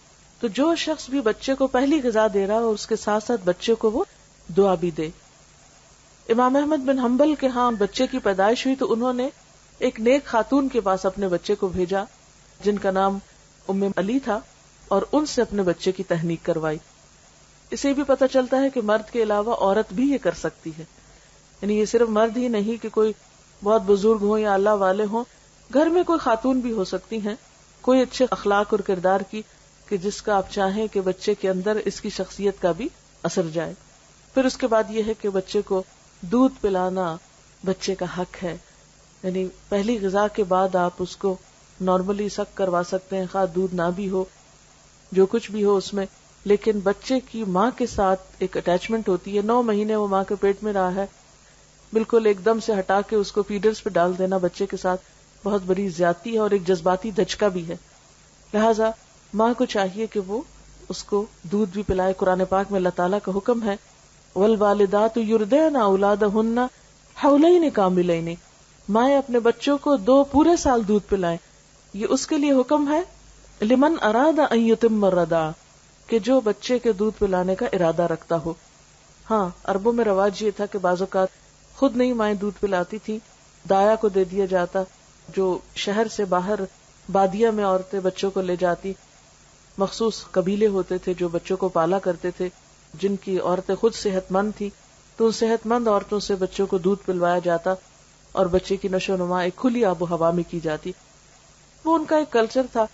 تو جو شخص بھی بچے کو پہلی غذا دے رہا ہو اس کے ساتھ ساتھ بچے کو وہ دعا بھی دے. امام احمد بن حنبل کے ہاں بچے کی پیدائش ہوئی تو انہوں نے ایک نیک خاتون کے پاس اپنے بچے کو بھیجا جن کا نام ام علی تھا، اور ان سے اپنے بچے کی تحنیک کروائی. اسے بھی پتہ چلتا ہے کہ مرد کے علاوہ عورت بھی یہ کر سکتی ہے، یعنی یہ صرف مرد ہی نہیں کہ کوئی بہت بزرگ ہوں یا اللہ والے ہوں، گھر میں کوئی خاتون بھی ہو سکتی ہیں کوئی اچھے اخلاق اور کردار کی کہ جس کا آپ چاہیں کہ بچے کے اندر اس کی شخصیت کا بھی اثر جائے. پھر اس کے بعد یہ ہے کہ بچے کو دودھ پلانا بچے کا حق ہے، یعنی پہلی غذا کے بعد آپ اس کو نارملی سک کروا سکتے ہیں، خواہ دودھ نہ بھی ہو جو کچھ بھی ہو اس میں، لیکن بچے کی ماں کے ساتھ ایک اٹیچمنٹ ہوتی ہے. 9 مہینے وہ ماں کے پیٹ میں رہا ہے، بالکل ایک دم سے ہٹا کے اس کو فیڈرز پہ ڈال دینا بچے کے ساتھ بہت بڑی زیادتی ہے اور ایک جذباتی دھچکا بھی ہے. لہذا ماں کو چاہیے کہ وہ اس کو دودھ بھی پلائے. قرآن پاک میں اللہ تعالیٰ کا حکم ہے والوالدات یرضعن اولادہن حولین کاملین، مائیں اپنے بچوں کو 2 پورے سال دودھ پلائیں. یہ اس کے لیے حکم ہے لمن اراد ان یتم الرضاع، کہ جو بچے کے دودھ پلانے کا ارادہ رکھتا ہو. ہاں عربوں میں رواج یہ تھا کہ بعض اوقات خود نہیں مائیں دودھ پلاتی تھی، دایا کو دے دیا جاتا، جو شہر سے باہر بادیہ میں عورتیں بچوں کو لے جاتی. مخصوص قبیلے ہوتے تھے جو بچوں کو پالا کرتے تھے، جن کی عورتیں خود صحت مند تھی، تو ان صحت مند عورتوں سے بچوں کو دودھ پلوایا جاتا اور بچے کی نشو و نما ایک کھلی آب و ہوا میں کی جاتی. وہ ان کا ایک کلچر تھا.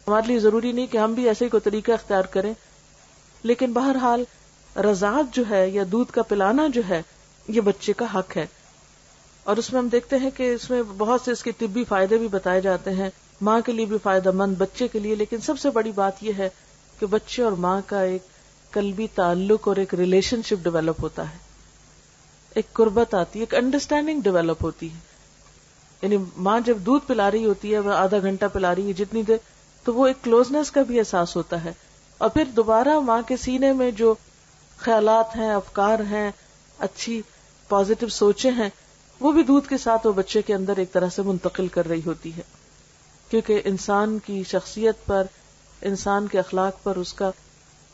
ہمارے لیے ضروری نہیں کہ ہم بھی ایسے ہی کوئی طریقہ اختیار کریں، لیکن بہرحال رضاعت جو ہے یا دودھ کا پلانا جو ہے یہ بچے کا حق ہے. اور اس میں ہم دیکھتے ہیں کہ اس میں بہت سے اس کے طبی فائدے بھی بتائے جاتے ہیں، ماں کے لیے بھی فائدہ مند، بچے کے لیے. لیکن سب سے بڑی بات یہ ہے کہ بچے اور ماں کا ایک قلبی تعلق اور ایک ریلیشن شپ ڈیولپ ہوتا ہے، ایک قربت آتی ہے، ایک انڈرسٹینڈنگ ڈیولپ ہوتی ہے. یعنی ماں جب دودھ پلا رہی ہوتی ہے، وہ آدھا گھنٹہ پلا رہی ہے جتنی دیر، تو وہ ایک کلوزنس کا بھی احساس ہوتا ہے. اور پھر دوبارہ ماں کے سینے میں جو خیالات ہیں، افکار ہیں، اچھی پازیٹو سوچیں ہیں، وہ بھی دودھ کے ساتھ وہ بچے کے اندر ایک طرح سے منتقل کر رہی ہوتی ہے. کیونکہ انسان کی شخصیت پر، انسان کے اخلاق پر اس کا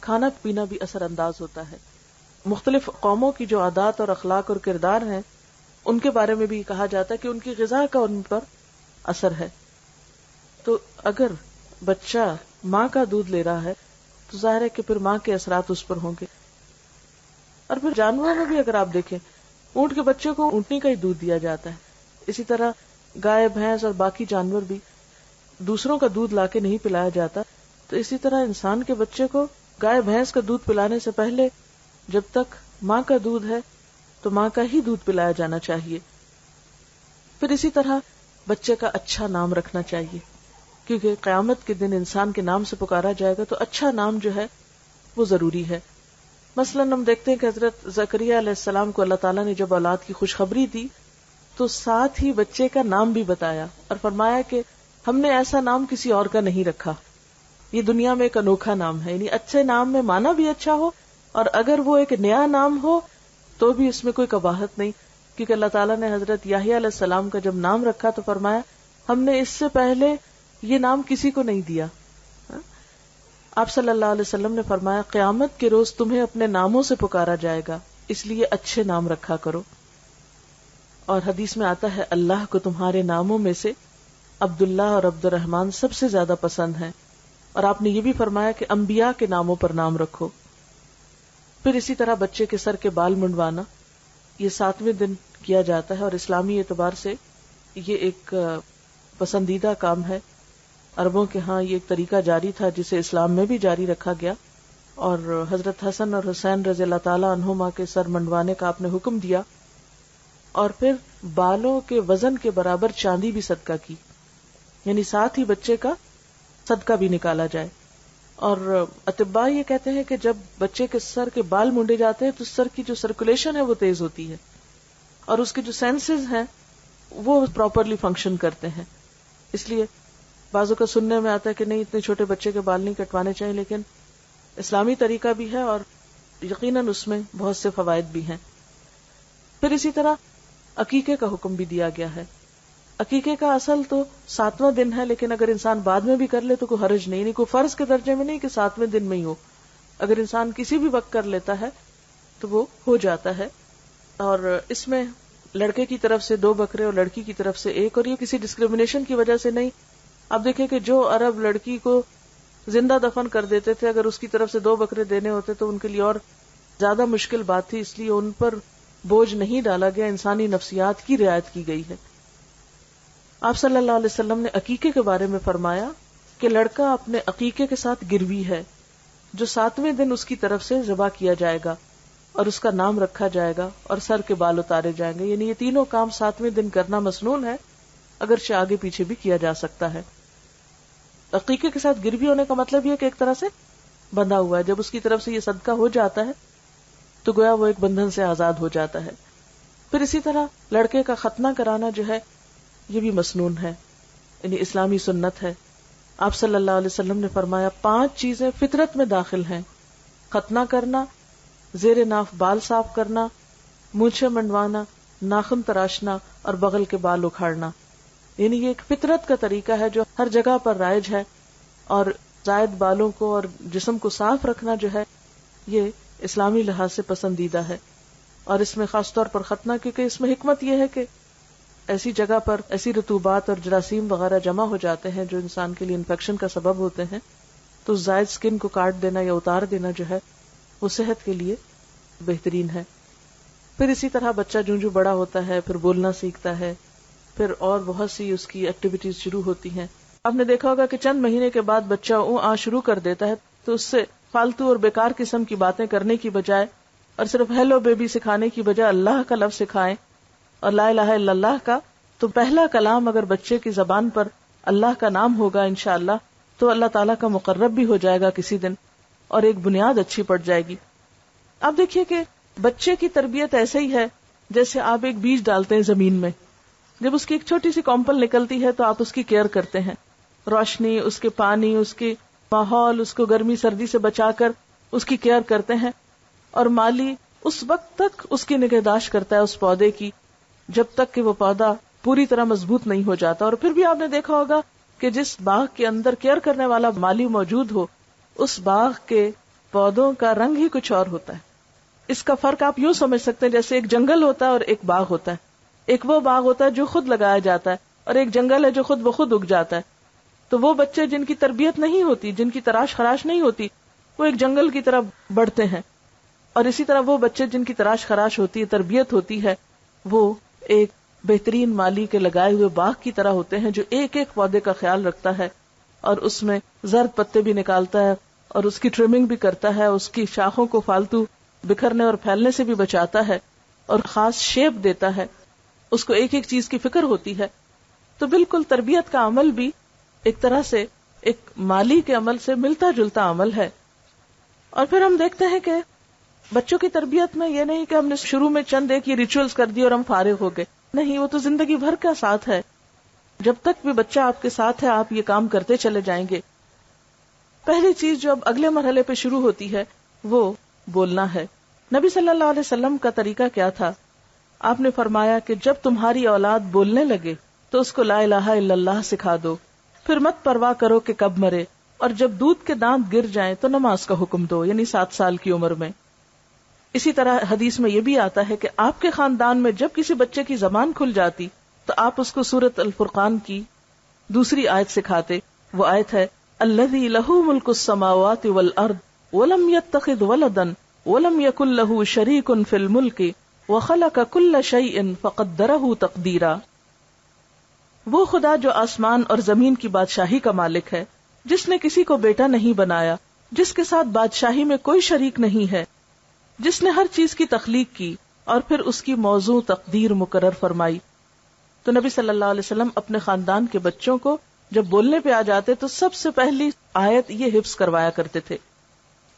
کھانا پینا بھی اثر انداز ہوتا ہے. مختلف قوموں کی جو عادات اور اخلاق اور کردار ہیں ان کے بارے میں بھی کہا جاتا ہے کہ ان کی غذا کا ان پر اثر ہے. تو اگر بچہ ماں کا دودھ لے رہا ہے تو ظاہر ہے کہ پھر ماں کے اثرات اس پر ہوں گے. اور پھر جانوروں میں بھی اگر آپ دیکھیں، اونٹ کے بچے کو اونٹنی کا ہی دودھ دیا جاتا ہے. اسی طرح گائے، بھینس اور باقی جانور بھی دوسروں کا دودھ لا کے نہیں پلایا جاتا. تو اسی طرح انسان کے بچے کو گائے بھینس کا دودھ پلانے سے پہلے جب تک ماں کا دودھ ہے تو ماں کا ہی دودھ پلایا جانا چاہیے. پھر اسی طرح بچے کا اچھا نام رکھنا چاہیے، کیونکہ قیامت کے دن انسان کے نام سے پکارا جائے گا، تو اچھا نام جو ہے وہ ضروری ہے. مثلاً ہم دیکھتے ہیں کہ حضرت زکریا علیہ السلام کو اللہ تعالیٰ نے جب اولاد کی خوشخبری دی تو ساتھ ہی بچے کا نام بھی بتایا اور فرمایا کہ ہم نے ایسا نام کسی اور کا نہیں رکھا، یہ دنیا میں ایک انوکھا نام ہے. یعنی اچھے نام میں معنی بھی اچھا ہو، اور اگر وہ ایک نیا نام ہو تو بھی اس میں کوئی قباحت نہیں. کیونکہ اللہ تعالیٰ نے حضرت یحییٰ علیہ السلام کا جب نام رکھا تو فرمایا ہم نے اس سے پہلے یہ نام کسی کو نہیں دیا. آپ صلی اللہ علیہ وسلم نے فرمایا قیامت کے روز تمہیں اپنے ناموں سے پکارا جائے گا، اس لیے اچھے نام رکھا کرو. اور حدیث میں آتا ہے اللہ کو تمہارے ناموں میں سے عبداللہ اور عبد الرحمن سب سے زیادہ پسند ہیں. اور آپ نے یہ بھی فرمایا کہ انبیاء کے ناموں پر نام رکھو. پھر اسی طرح بچے کے سر کے بال منڈوانا یہ 7ویں دن کیا جاتا ہے، اور اسلامی اعتبار سے یہ ایک پسندیدہ کام ہے. عربوں کے ہاں یہ ایک طریقہ جاری تھا جسے اسلام میں بھی جاری رکھا گیا، اور حضرت حسن اور حسین رضی اللہ تعالی عنہما کے سر منڈوانے کا آپ نے حکم دیا. اور پھر بالوں کے وزن کے برابر چاندی بھی صدقہ کی، یعنی ساتھ ہی بچے کا صدقہ بھی نکالا جائے. اور اطباء یہ کہتے ہیں کہ جب بچے کے سر کے بال مونڈے جاتے ہیں تو سر کی جو سرکولیشن ہے وہ تیز ہوتی ہے، اور اس کے جو سینسز ہیں وہ پراپرلی فنکشن کرتے ہیں. اس لیے بعضوں کا سننے میں آتا ہے کہ نہیں اتنے چھوٹے بچے کے بال نہیں کٹوانے چاہیے، لیکن اسلامی طریقہ بھی ہے اور یقیناً اس میں بہت سے فوائد بھی ہیں. پھر اسی طرح عقیقے کا حکم بھی دیا گیا ہے. عقیقے کا اصل تو 7واں دن ہے، لیکن اگر انسان بعد میں بھی کر لے تو کوئی حرج نہیں، کوئی فرض کے درجے میں نہیں کہ 7ویں دن میں ہی ہو. اگر انسان کسی بھی وقت کر لیتا ہے تو وہ ہو جاتا ہے. اور اس میں لڑکے کی طرف سے 2 بکرے اور لڑکی کی طرف سے 1، اور یہ کسی ڈسکریمنیشن کی وجہ سے نہیں. اب دیکھیں کہ جو عرب لڑکی کو زندہ دفن کر دیتے تھے، اگر اس کی طرف سے 2 بکرے دینے ہوتے تو ان کے لیے اور زیادہ مشکل بات تھی، اس لیے ان پر بوجھ نہیں ڈالا گیا، انسانی نفسیات کی رعایت کی گئی ہے. آپ صلی اللہ علیہ وسلم نے عقیقے کے بارے میں فرمایا کہ لڑکا اپنے عقیقے کے ساتھ گروی ہے، جو 7ویں دن اس کی طرف سے ذبح کیا جائے گا اور اس کا نام رکھا جائے گا اور سر کے بال اتارے جائیں گے. یعنی یہ تینوں کام 7ویں دن کرنا مسنون ہے، اگرچہ آگے پیچھے بھی کیا جا سکتا ہے. عقیقے کے ساتھ گروی ہونے کا مطلب یہ کہ ایک طرح سے بندھا ہوا ہے. جب اس کی طرف سے یہ صدقہ ہو جاتا ہے تو گویا وہ ایک بندھن سے آزاد ہو جاتا ہے. پھر اسی طرح لڑکے کا ختنہ کرانا جو ہے یہ بھی مسنون ہے، یعنی اسلامی سنت ہے. آپ صلی اللہ علیہ وسلم نے فرمایا 5 چیزیں فطرت میں داخل ہیں: ختنہ کرنا، زیر ناف بال صاف کرنا، مونچھیں منڈوانا، ناخن تراشنا اور بغل کے بال اکھاڑنا. یعنی یہ ایک فطرت کا طریقہ ہے جو ہر جگہ پر رائج ہے، اور زائد بالوں کو اور جسم کو صاف رکھنا جو ہے یہ اسلامی لحاظ سے پسندیدہ ہے. اور اس میں خاص طور پر ختنہ، کیونکہ اس میں حکمت یہ ہے کہ ایسی جگہ پر ایسی رطوبات اور جراثیم وغیرہ جمع ہو جاتے ہیں جو انسان کے لیے انفیکشن کا سبب ہوتے ہیں، تو زائد سکن کو کاٹ دینا یا اتار دینا جو ہے وہ صحت کے لیے بہترین ہے. پھر اسی طرح بچہ جو بڑا ہوتا ہے پھر بولنا سیکھتا ہے، پھر اور بہت سی اس کی ایکٹیویٹیز شروع ہوتی ہیں. آپ نے دیکھا ہوگا کہ چند مہینے کے بعد بچہ شروع کر دیتا ہے، تو اس سے فالتو اور بیکار قسم کی باتیں کرنے کی بجائے اور صرف ہیلو بیبی سکھانے کی بجائے اللہ کا لفظ سکھائیں اور لا الہ الا اللہ کا. تو پہلا کلام اگر بچے کی زبان پر اللہ کا نام ہوگا انشاءاللہ تو اللہ تعالیٰ کا مقرب بھی ہو جائے گا کسی دن، اور ایک بنیاد اچھی پڑ جائے گی. آپ دیکھیے کہ بچے کی تربیت ایسے ہی ہے جیسے آپ ایک بیج ڈالتے ہیں زمین میں. جب اس کی ایک چھوٹی سی کمپل نکلتی ہے تو آپ اس کی کیئر کرتے ہیں، روشنی، اس کے پانی، اس کے ماحول، اس کو گرمی سردی سے بچا کر اس کی کیئر کرتے ہیں. اور مالی اس وقت تک اس کی نگہداشت کرتا ہے اس پودے کی جب تک کہ وہ پودا پوری طرح مضبوط نہیں ہو جاتا. اور پھر بھی آپ نے دیکھا ہوگا کہ جس باغ کے اندر کیئر کرنے والا مالی موجود ہو اس باغ کے پودوں کا رنگ ہی کچھ اور ہوتا ہے. اس کا فرق آپ یوں سمجھ سکتے ہیں جیسے ایک جنگل ہوتا ہے اور ایک باغ ہوتا ہے. ایک وہ باغ ہوتا ہے جو خود لگایا جاتا ہے اور ایک جنگل ہے جو خود بخود اگ جاتا ہے. تو وہ بچے جن کی تربیت نہیں ہوتی، جن کی تراش خراش نہیں ہوتی، وہ ایک جنگل کی طرح بڑھتے ہیں. اور اسی طرح وہ بچے جن کی تراش خراش ہوتی ہے، تربیت ہوتی ہے، وہ ایک بہترین مالی کے لگائے ہوئے باغ کی طرح ہوتے ہیں جو ایک ایک پودے کا خیال رکھتا ہے اور اس میں زرد پتے بھی نکالتا ہے اور اس کی ٹرمنگ بھی کرتا ہے، اس کی شاخوں کو فالتو بکھرنے اور پھیلنے سے بھی بچاتا ہے اور خاص شیپ دیتا ہے. اس کو ایک ایک چیز کی فکر ہوتی ہے. تو بالکل تربیت کا عمل بھی ایک طرح سے ایک مالی کے عمل سے ملتا جلتا عمل ہے. اور پھر ہم دیکھتے ہیں کہ بچوں کی تربیت میں یہ نہیں کہ ہم نے شروع میں چند ایک یہ ریچولز کر دی اور ہم فارغ ہو گئے. نہیں، وہ تو زندگی بھر کا ساتھ ہے. جب تک بھی بچہ آپ کے ساتھ ہے آپ یہ کام کرتے چلے جائیں گے. پہلی چیز جو اب اگلے مرحلے پہ شروع ہوتی ہے وہ بولنا ہے. نبی صلی اللہ علیہ وسلم کا طریقہ کیا تھا؟ آپ نے فرمایا کہ جب تمہاری اولاد بولنے لگے تو اس کو لا الہ الا اللہ سکھا دو، پھر مت پرواہ کرو کہ کب مرے، اور جب دودھ کے دانت گر جائیں تو نماز کا حکم دو، یعنی 7 سال کی عمر میں. اسی طرح حدیث میں یہ بھی آتا ہے کہ آپ کے خاندان میں جب کسی بچے کی زبان کھل جاتی تو آپ اس کو سورۃ الفرقان کی دوسری آیت سکھاتے. وہ آیت ہے الذی لہ ملک السماوات والارض ولم یتخذ ولدا ولم یکن لہ شریک فی الملک وخلق کل شیء فقدرہ تقدیرا. وہ خدا جو آسمان اور زمین کی بادشاہی کا مالک ہے، جس نے کسی کو بیٹا نہیں بنایا، جس کے ساتھ بادشاہی میں کوئی شریک نہیں ہے، جس نے ہر چیز کی تخلیق کی اور پھر اس کی موضوع تقدیر مقرر فرمائی. تو نبی صلی اللہ علیہ وسلم اپنے خاندان کے بچوں کو جب بولنے پہ آ جاتے تو سب سے پہلی آیت یہ حفظ کروایا کرتے تھے.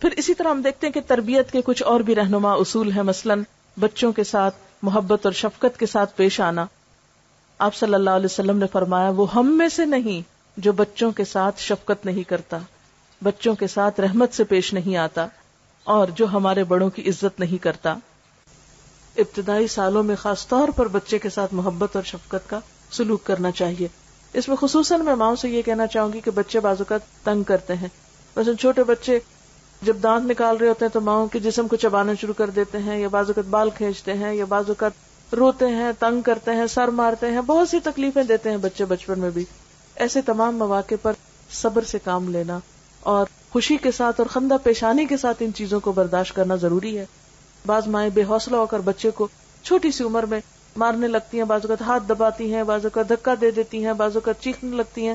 پھر اسی طرح ہم دیکھتے ہیں کہ تربیت کے کچھ اور بھی رہنما اصول ہیں، مثلا بچوں کے ساتھ محبت اور شفقت کے ساتھ پیش آنا. آپ صلی اللہ علیہ وسلم نے فرمایا وہ ہم میں سے نہیں جو بچوں کے ساتھ شفقت نہیں کرتا، بچوں کے ساتھ رحمت سے پیش نہیں آتا، اور جو ہمارے بڑوں کی عزت نہیں کرتا. ابتدائی سالوں میں خاص طور پر بچے کے ساتھ محبت اور شفقت کا سلوک کرنا چاہیے. اس میں خصوصاً میں ماؤں سے یہ کہنا چاہوں گی کہ بچے بعض اوقات تنگ کرتے ہیں. مثلا چھوٹے بچے جب دانت نکال رہے ہوتے ہیں تو ماؤں کے جسم کو چبانا شروع کر دیتے ہیں، یا بعض اوقات بال کھینچتے ہیں، یا بعض اوقات روتے ہیں، تنگ کرتے ہیں، سر مارتے ہیں، بہت سی تکلیفیں دیتے ہیں بچے بچپن میں بھی. ایسے تمام مواقع پر صبر سے کام لینا اور خوشی کے ساتھ اور خندہ پیشانی کے ساتھ ان چیزوں کو برداشت کرنا ضروری ہے. بعض مائیں بے حوصلہ ہو کر بچے کو چھوٹی سی عمر میں مارنے لگتی ہیں، بعض اوقات ہاتھ دباتی ہیں، بعض اوقات دھکا دے دیتی ہیں، بعض اوقات چیخنے لگتی ہیں.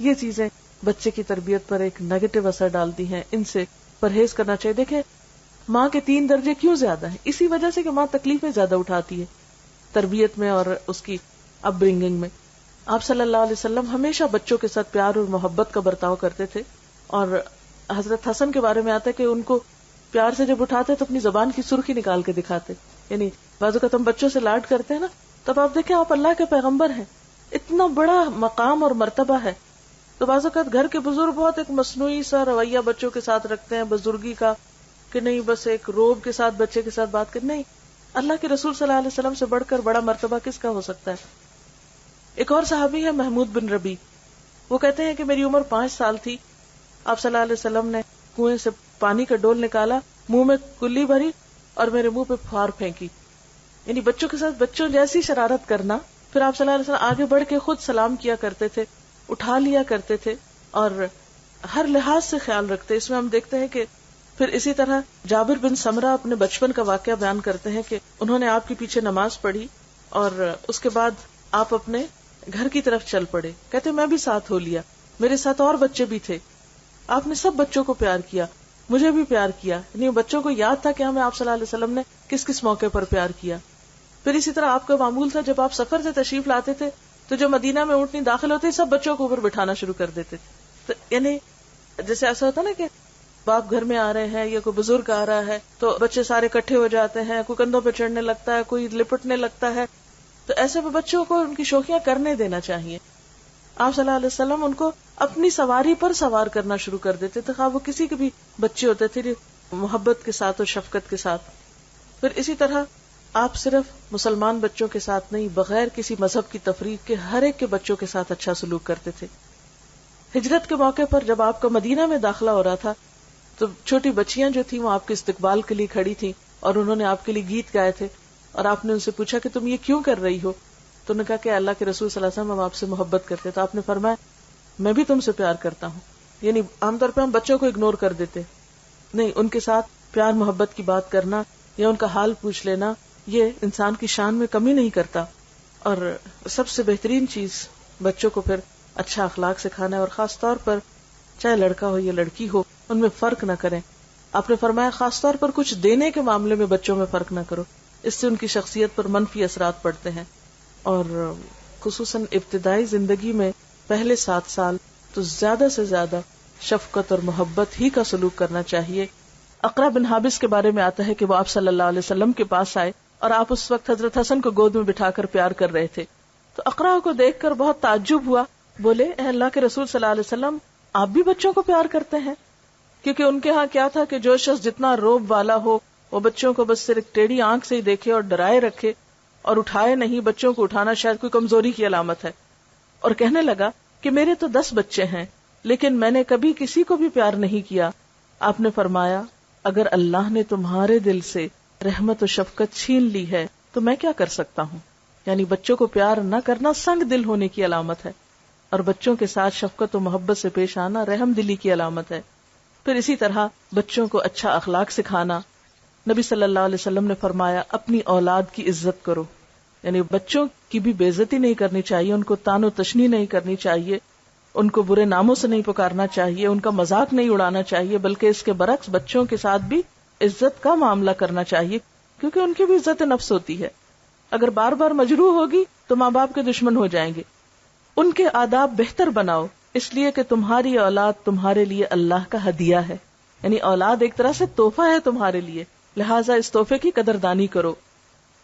یہ چیزیں بچے کی تربیت پر ایک نیگیٹو اثر ڈالتی ہیں. ان سے پرہیز کرنا چاہیے. دیکھیں ماں کے 3 درجے کیوں زیادہ ہیں؟ اسی وجہ سے کہ ماں تکلیفیں زیادہ اٹھاتی ہے تربیت میں اور اس کی اپ برنگنگ میں. آپ صلی اللہ علیہ وسلم ہمیشہ بچوں کے ساتھ پیار اور محبت کا برتاؤ کرتے تھے. اور حضرت حسن کے بارے میں آتا ہے کہ ان کو پیار سے جب اٹھاتے تو اپنی زبان کی سرخی نکال کے دکھاتے. یعنی بعض اوقات ہم بچوں سے لاڈ کرتے ہیں نا، تب آپ دیکھیں آپ اللہ کے پیغمبر ہیں، اتنا بڑا مقام اور مرتبہ ہے. تو بعض اوقات گھر کے بزرگ بہت ایک مصنوعی سا رویہ بچوں کے ساتھ رکھتے ہیں بزرگی کا، کہ نہیں بس ایک روب کے ساتھ بچے کے ساتھ بات کر. نہیں، اللہ کے رسول صلی اللہ علیہ وسلم سے بڑھ کر بڑا مرتبہ کس کا ہو سکتا ہے؟ ایک اور صحابی ہے محمود بن ربی، وہ کہتے ہیں کہ میری عمر 5 سال تھی، آپ صلی اللہ علیہ وسلم نے کنویں سے پانی کا ڈول نکالا، منہ میں کلی بھری اور میرے منہ پہ پھار پھینکی. یعنی بچوں کے ساتھ بچوں جیسی شرارت کرنا. پھر آپ صلی اللہ علیہ وسلم آگے بڑھ کے خود سلام کیا کرتے تھے، اٹھا لیا کرتے تھے اور ہر لحاظ سے خیال رکھتے. اس میں ہم دیکھتے ہیں کہ پھر اسی طرح جابر بن سمرہ اپنے بچپن کا واقعہ بیان کرتے ہیں کہ انہوں نے آپ کے پیچھے نماز پڑھی اور اس کے بعد آپ اپنے گھر کی طرف چل پڑے. کہتے میں بھی ساتھ ہو لیا، میرے ساتھ اور بچے بھی تھے، آپ نے سب بچوں کو پیار کیا، مجھے بھی پیار کیا. یعنی بچوں کو یاد تھا کہ ہمیں آپ صلی اللہ علیہ وسلم نے کس کس موقع پر پیار کیا. پھر اسی طرح آپ کا معمول تھا جب آپ سفر سے تشریف لاتے تھے تو جو مدینہ میں اونٹنی داخل ہوتے سب بچوں کو اوپر بٹھانا شروع کر دیتے تھے. تو یعنی جیسے ایسا ہوتا نا کہ باپ گھر میں آ رہے ہیں یا کوئی بزرگ آ رہا ہے تو بچے سارے اکٹھے ہو جاتے ہیں، کوئی کندھوں پہ چڑھنے لگتا ہے، کوئی لپٹنے لگتا ہے. تو ایسے میں بچوں کو ان کی شوخیاں کرنے دینا چاہیے. آپ صلی اللہ علیہ وسلم ان کو اپنی سواری پر سوار کرنا شروع کر دیتے تھے، خواہ وہ کسی کے بھی بچے ہوتے تھے، محبت کے ساتھ اور شفقت کے ساتھ. پھر اسی طرح آپ صرف مسلمان بچوں کے ساتھ نہیں، بغیر کسی مذہب کی تفریق کے ہر ایک کے بچوں کے ساتھ اچھا سلوک کرتے تھے. ہجرت کے موقع پر جب آپ کا مدینہ میں داخلہ ہو رہا تھا تو چھوٹی بچیاں جو تھیں وہ آپ کے استقبال کے لیے کھڑی تھیں اور انہوں نے آپ کے لیے گیت گائے تھے اور آپ نے ان سے پوچھا کہ تم یہ کیوں کر رہی ہو؟ تو انہوں نے کہا کہ اللہ کے رسول صلی اللہ علیہ وسلم ہم آپ سے محبت کرتے. تو آپ نے فرمایا میں بھی تم سے پیار کرتا ہوں. یعنی عام طور پہ ہم بچوں کو اگنور کر دیتے، نہیں، ان کے ساتھ پیار محبت کی بات کرنا یا ان کا حال پوچھ لینا یہ انسان کی شان میں کمی نہیں کرتا. اور سب سے بہترین چیز بچوں کو پھر اچھا اخلاق سکھانا ہے، اور خاص طور پر چاہے لڑکا ہو یا لڑکی ہو ان میں فرق نہ کریں. آپ نے فرمایا خاص طور پر کچھ دینے کے معاملے میں بچوں میں فرق نہ کرو، اس سے ان کی شخصیت پر منفی اثرات پڑتے ہیں. اور خصوصاً ابتدائی زندگی میں پہلے 7 سال تو زیادہ سے زیادہ شفقت اور محبت ہی کا سلوک کرنا چاہیے. اقرا بن حابس کے بارے میں آتا ہے کہ وہ آپ صلی اللہ علیہ وسلم کے پاس آئے اور آپ اس وقت حضرت حسن کو گود میں بٹھا کر پیار کر رہے تھے. تو اقرا کو دیکھ کر بہت تعجب ہوا، بولے اے اللہ کے رسول صلی اللہ علیہ وسلم آپ بھی بچوں کو پیار کرتے ہیں؟ کیونکہ ان کے ہاں کیا تھا کہ جو شخص جتنا روب والا ہو وہ بچوں کو بس صرف ٹیڑھی آنکھ سے ہی دیکھے اور ڈرائے رکھے اور اٹھائے نہیں. بچوں کو اٹھانا شاید کوئی کمزوری کی علامت ہے. اور کہنے لگا کہ میرے تو 10 بچے ہیں لیکن میں نے کبھی کسی کو بھی پیار نہیں کیا. آپ نے فرمایا اگر اللہ نے تمہارے دل سے رحمت و شفقت چھین لی ہے تو میں کیا کر سکتا ہوں. یعنی بچوں کو پیار نہ کرنا سنگ دل ہونے کی علامت ہے، اور بچوں کے ساتھ شفقت و محبت سے پیش آنا رحم دلی کی علامت ہے. پھر اسی طرح بچوں کو اچھا اخلاق سکھانا. نبی صلی اللہ علیہ وسلم نے فرمایا اپنی اولاد کی عزت کرو. یعنی بچوں کی بھی بے عزتی نہیں کرنی چاہیے، ان کو تان و تشنی نہیں کرنی چاہیے، ان کو برے ناموں سے نہیں پکارنا چاہیے، ان کا مذاق نہیں اڑانا چاہیے، بلکہ اس کے برعکس بچوں کے ساتھ بھی عزت کا معاملہ کرنا چاہیے، کیونکہ ان کی بھی عزت نفس ہوتی ہے. اگر بار بار مجروح ہوگی تو ماں باپ کے دشمن ہو جائیں گے. ان کے آداب بہتر بناؤ، اس لیے کہ تمہاری اولاد تمہارے لیے اللہ کا ہدیہ ہے. یعنی اولاد ایک طرح سے تحفہ ہے تمہارے لیے، لہٰذا اس تحفے کی قدردانی کرو.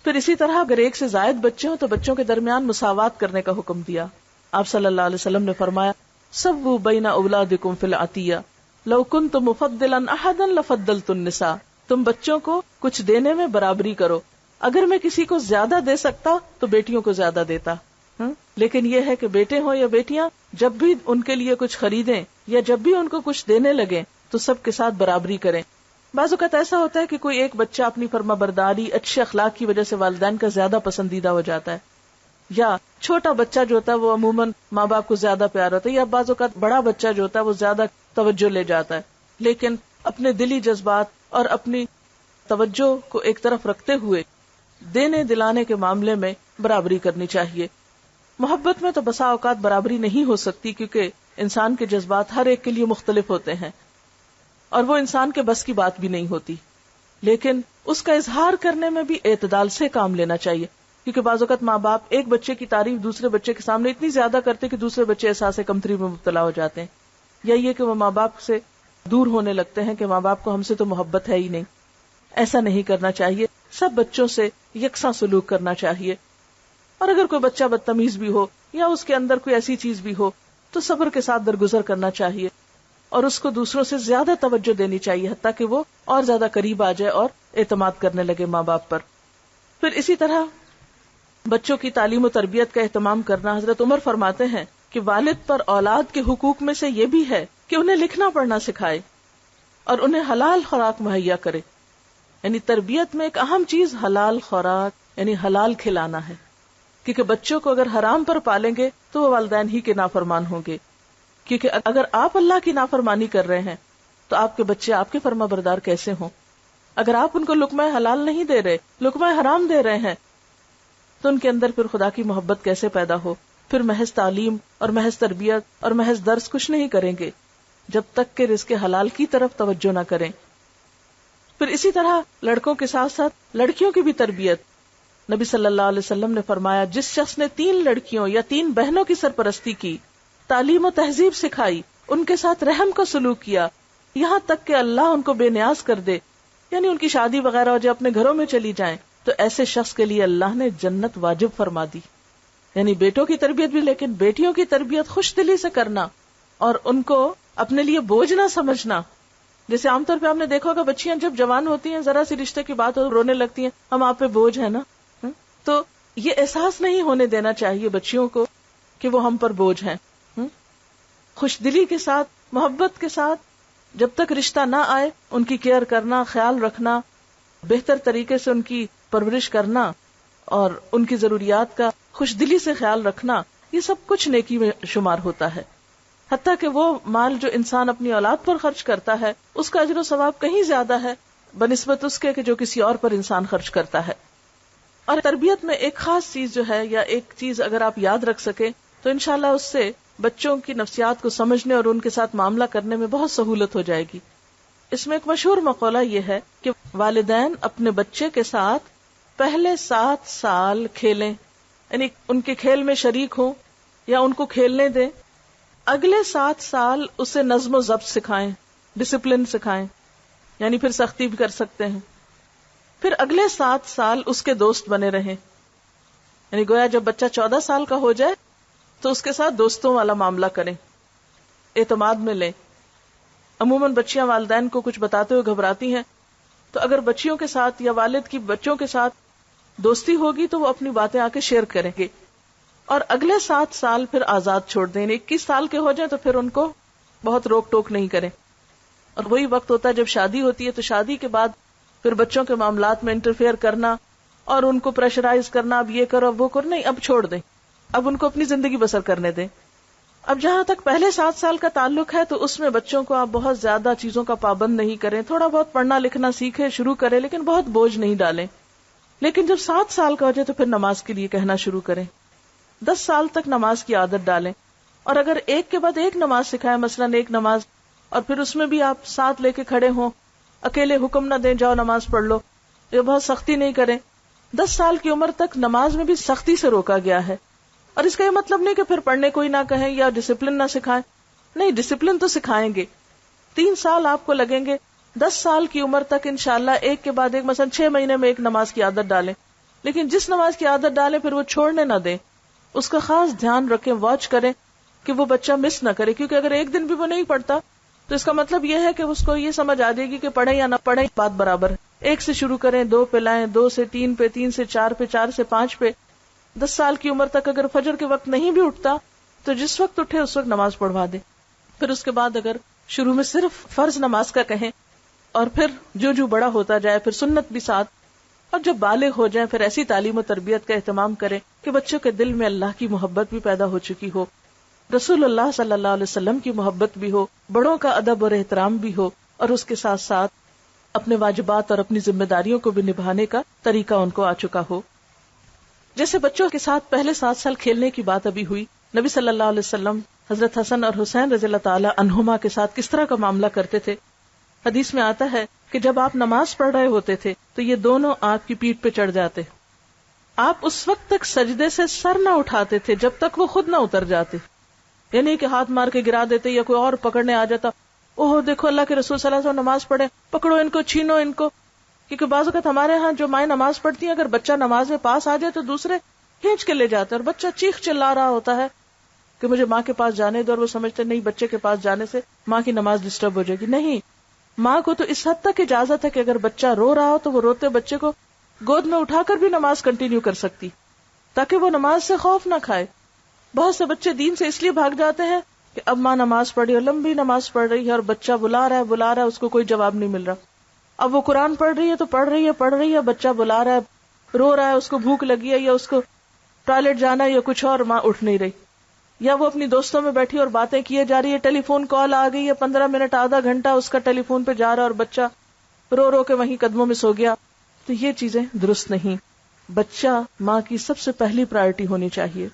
پھر اسی طرح اگر ایک سے زائد بچے ہوں تو بچوں کے درمیان مساوات کرنے کا حکم دیا. آپ صلی اللہ علیہ وسلم نے فرمایا سووا بین اولادکم فی العطیہ لو کنت مفضلا احدا لفضلت النساء. تم بچوں کو کچھ دینے میں برابری کرو، اگر میں کسی کو زیادہ دے سکتا تو بیٹیوں کو زیادہ دیتا. لیکن یہ ہے کہ بیٹے ہوں یا بیٹیاں جب بھی ان کے لیے کچھ خریدیں یا جب بھی ان کو کچھ دینے لگیں تو سب کے ساتھ برابری کریں. بعض اوقات ایسا ہوتا ہے کہ کوئی ایک بچہ اپنی فرما برداری، اچھے اخلاق کی وجہ سے والدین کا زیادہ پسندیدہ ہو جاتا ہے، یا چھوٹا بچہ جو ہوتا ہے وہ عموماً ماں باپ کو زیادہ پیار ہوتا ہے، یا بعض اوقات بڑا بچہ جو ہوتا ہے وہ زیادہ توجہ لے جاتا ہے. لیکن اپنے دلی جذبات اور اپنی توجہ کو ایک طرف رکھتے ہوئے دینے دلانے کے معاملے میں برابری کرنی چاہیے. محبت میں تو بسا اوقات برابری نہیں ہو سکتی، کیونکہ انسان کے جذبات ہر ایک کے لیے مختلف ہوتے ہیں اور وہ انسان کے بس کی بات بھی نہیں ہوتی. لیکن اس کا اظہار کرنے میں بھی اعتدال سے کام لینا چاہیے، کیونکہ بعض اوقات ماں باپ ایک بچے کی تعریف دوسرے بچے کے سامنے اتنی زیادہ کرتے کہ دوسرے بچے احساس کمتری میں مبتلا ہو جاتے ہیں، یا یہ کہ وہ ماں باپ سے دور ہونے لگتے ہیں کہ ماں باپ کو ہم سے تو محبت ہے ہی نہیں. ایسا نہیں کرنا چاہیے. سب بچوں سے یکساں سلوک کرنا چاہیے. اور اگر کوئی بچہ بدتمیز بھی ہو یا اس کے اندر کوئی ایسی چیز بھی ہو تو صبر کے ساتھ درگزر کرنا چاہیے اور اس کو دوسروں سے زیادہ توجہ دینی چاہیے، حتیٰ کہ وہ اور زیادہ قریب آ جائے اور اعتماد کرنے لگے ماں باپ پر. پھر اسی طرح بچوں کی تعلیم و تربیت کا اہتمام کرنا. حضرت عمر فرماتے ہیں کہ والد پر اولاد کے حقوق میں سے یہ بھی ہے کہ انہیں لکھنا پڑھنا سکھائے اور انہیں حلال خوراک مہیا کرے. یعنی تربیت میں ایک اہم چیز حلال خوراک یعنی حلال کھلانا ہے، کیونکہ بچوں کو اگر حرام پر پالیں گے تو وہ والدین ہی کے نافرمان ہوں گے. کیونکہ اگر آپ اللہ کی نافرمانی کر رہے ہیں تو آپ کے بچے آپ کے فرما بردار کیسے ہوں؟ اگر آپ ان کو لقمہ حلال نہیں دے رہے، لقمہ حرام دے رہے ہیں، تو ان کے اندر پھر خدا کی محبت کیسے پیدا ہو؟ پھر محض تعلیم اور محض تربیت اور محض درس کچھ نہیں کریں گے جب تک کہ رزق حلال کی طرف توجہ نہ کریں. پھر اسی طرح لڑکوں کے ساتھ ساتھ لڑکیوں کی بھی تربیت. نبی صلی اللہ علیہ وسلم نے فرمایا، جس شخص نے 3 لڑکیوں یا 3 بہنوں کی سرپرستی کی، تعلیم و تہذیب سکھائی، ان کے ساتھ رحم کا سلوک کیا، یہاں تک کہ اللہ ان کو بے نیاز کر دے، یعنی ان کی شادی وغیرہ ہو جائے، اپنے گھروں میں چلی جائیں، تو ایسے شخص کے لیے اللہ نے جنت واجب فرما دی. یعنی بیٹوں کی تربیت بھی، لیکن بیٹیوں کی تربیت خوش دلی سے کرنا اور ان کو اپنے لیے بوجھ نہ سمجھنا. جیسے عام طور پہ آپ نے دیکھا ہوگا بچیاں جب جوان ہوتی ہیں، ذرا سی رشتے کی بات ہو رونے لگتی ہیں، ہم آپ پہ بوجھ ہے نا. تو یہ احساس نہیں ہونے دینا چاہیے بچیوں کو کہ وہ ہم پر بوجھ ہیں. خوش دلی کے ساتھ، محبت کے ساتھ جب تک رشتہ نہ آئے ان کی کیئر کرنا، خیال رکھنا، بہتر طریقے سے ان کی پرورش کرنا اور ان کی ضروریات کا خوش دلی سے خیال رکھنا، یہ سب کچھ نیکی میں شمار ہوتا ہے. حتیٰ کہ وہ مال جو انسان اپنی اولاد پر خرچ کرتا ہے اس کا اجر و ثواب کہیں زیادہ ہے بنسبت اس کے کہ جو کسی اور پر انسان خرچ کرتا ہے. اور تربیت میں ایک خاص چیز جو ہے، یا ایک چیز اگر آپ یاد رکھ سکیں تو انشاءاللہ اس سے بچوں کی نفسیات کو سمجھنے اور ان کے ساتھ معاملہ کرنے میں بہت سہولت ہو جائے گی. اس میں ایک مشہور مقولہ یہ ہے کہ والدین اپنے بچے کے ساتھ پہلے 7 سال کھیلیں، یعنی ان کے کھیل میں شریک ہوں یا ان کو کھیلنے دیں. اگلے 7 سال اسے نظم و ضبط سکھائیں، ڈسپلن سکھائیں، یعنی پھر سختی بھی کر سکتے ہیں. پھر اگلے 7 سال اس کے دوست بنے رہیں، یعنی گویا جب بچہ 14 سال کا ہو جائے تو اس کے ساتھ دوستوں والا معاملہ کریں، اعتماد میں لیں. عموماً بچیاں والدین کو کچھ بتاتے ہوئے گھبراتی ہیں، تو اگر بچیوں کے ساتھ یا والد کی بچوں کے ساتھ دوستی ہوگی تو وہ اپنی باتیں آ کے شیئر کریں گے. اور اگلے 7 سال پھر آزاد چھوڑ دیں، 21 سال کے ہو جائیں تو پھر ان کو بہت روک ٹوک نہیں کریں. اور وہی وقت ہوتا ہے جب شادی ہوتی ہے، تو شادی کے بعد پھر بچوں کے معاملات میں انٹرفیئر کرنا اور ان کو پریشرائز کرنا، اب یہ کرو اب وہ کرو، نہیں، اب چھوڑ دیں، اب ان کو اپنی زندگی بسر کرنے دیں. اب جہاں تک پہلے 7 سال کا تعلق ہے تو اس میں بچوں کو آپ بہت زیادہ چیزوں کا پابند نہیں کریں، تھوڑا بہت پڑھنا لکھنا سیکھیں، شروع کریں، لیکن بہت بوجھ نہیں ڈالیں. لیکن جب 7 سال کا ہو جائے تو پھر نماز کے لیے کہنا شروع کریں. 10 سال تک نماز کی عادت ڈالیں، اور اگر ایک کے بعد ایک نماز سکھائیں، مثلا ایک نماز، اور پھر اس میں بھی آپ ساتھ لے کے کھڑے ہوں، اکیلے حکم نہ دیں جاؤ نماز پڑھ لو، یہ بہت سختی نہیں کریں. 10 سال کی عمر تک نماز میں بھی سختی سے روکا گیا ہے. اور اس کا یہ مطلب نہیں کہ پھر پڑھنے کو ہی نہ کہیں یا ڈسپلن نہ سکھائیں، نہیں، ڈسپلن تو سکھائیں گے. 3 سال آپ کو لگیں گے. 10 سال کی عمر تک انشاءاللہ ایک کے بعد ایک، مثلا 6 مہینے میں ایک نماز کی عادت ڈالیں. لیکن جس نماز کی عادت ڈالیں پھر وہ چھوڑنے نہ دیں، اس کا خاص دھیان رکھیں، واچ کریں کہ وہ بچہ مس نہ کرے. کیونکہ اگر ایک دن بھی وہ نہیں پڑھتا تو اس کا مطلب یہ ہے کہ اس کو یہ سمجھ آ جائے گی کہ پڑھے یا نہ پڑھے بات برابر ہے. 1 سے شروع کریں، 2 پہ لائیں، 2 سے 3 پہ، 3 سے 4 پہ، 4 سے 5 پہ. 10 سال کی عمر تک اگر فجر کے وقت نہیں بھی اٹھتا تو جس وقت اٹھے اس وقت نماز پڑھوا دے. پھر اس کے بعد اگر شروع میں صرف فرض نماز کا کہیں اور پھر جو جو بڑا ہوتا جائے پھر سنت بھی ساتھ، اور جب بالغ ہو جائیں پھر ایسی تعلیم و تربیت کا اہتمام کریں کہ بچوں کے دل میں اللہ کی محبت بھی پیدا ہو چکی ہو، رسول اللہ صلی اللہ علیہ وسلم کی محبت بھی ہو، بڑوں کا ادب اور احترام بھی ہو، اور اس کے ساتھ ساتھ اپنے واجبات اور اپنی ذمہ داریوں کو بھی نبھانے کا طریقہ ان کو آ چکا ہو۔ جیسے بچوں کے ساتھ پہلے 7 سال کھیلنے کی بات ابھی ہوئی، نبی صلی اللہ علیہ وسلم حضرت حسن اور حسین رضی اللہ تعالی عنہما کے ساتھ کس طرح کا معاملہ کرتے تھے۔ حدیث میں آتا ہے کہ جب آپ نماز پڑھ رہے ہوتے تھے تو یہ دونوں آپ کی پیٹھ پہ چڑھ جاتے، آپ اس وقت تک سجدے سے سر نہ اٹھاتے تھے جب تک وہ خود نہ اتر جاتے، یعنی کہ ہاتھ مار کے گرا دیتے یا کوئی اور پکڑنے آ جاتا، اوہ دیکھو اللہ کے رسول صلی اللہ علیہ وسلم نماز پڑھے، پکڑو ان کو، چھینو ان کو۔ کیونکہ بعض اوقات ہمارے ہاں جو مائیں نماز پڑھتی ہیں اگر بچہ نماز میں پاس آ جائے تو دوسرے کھینچ کے لے جاتے ہیں، اور بچہ چیخ چلا رہا ہوتا ہے کہ مجھے ماں کے پاس جانے دو، اور وہ سمجھتے نہیں بچے کے پاس جانے سے ماں کی نماز ڈسٹرب ہو جائے گی۔ نہیں، ماں کو تو اس حد تک اجازت ہے کہ اگر بچہ رو رہا ہو تو وہ روتے بچے کو گود میں اٹھا کر بھی نماز کنٹینیو کر سکتی، تاکہ وہ نماز سے خوف نہ کھائے۔ بہت سے بچے دین سے اس لیے بھاگ جاتے ہیں کہ اب ماں نماز پڑھی اور لمبی نماز پڑھ رہی ہے اور بچہ بلا رہا ہے اس کو کوئی جواب نہیں مل رہا، اب وہ قرآن پڑھ رہی ہے تو پڑھ رہی ہے بچہ بلا رہا ہے، رو رہا ہے، اس کو بھوک لگی ہے یا اس کو ٹوائلٹ جانا ہے یا کچھ اور، ماں اٹھ نہیں رہی، یا وہ اپنی دوستوں میں بیٹھی اور باتیں کیے جا رہی ہے، ٹیلی فون کال آ گئی ہے، 15 منٹ آدھا گھنٹہ اس کا ٹیلی فون پہ جا رہا ہے اور بچہ رو رو کے وہیں قدموں میں سو گیا۔ تو یہ چیزیں درست نہیں، بچہ ماں کی سب سے پہلی پرائرٹی ہونی چاہیے۔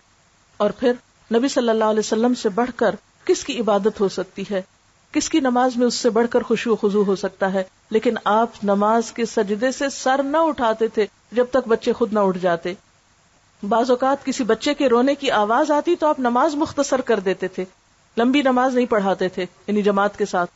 اور پھر نبی صلی اللہ علیہ وسلم سے بڑھ کر کس کی عبادت ہو سکتی ہے، کس کی نماز میں اس سے بڑھ کر خشوع و خضوع ہو سکتا ہے، لیکن آپ نماز کے سجدے سے سر نہ اٹھاتے تھے جب تک بچے خود نہ اٹھ جاتے۔ بعض اوقات کسی بچے کے رونے کی آواز آتی تو آپ نماز مختصر کر دیتے تھے، لمبی نماز نہیں پڑھاتے تھے، یعنی جماعت کے ساتھ۔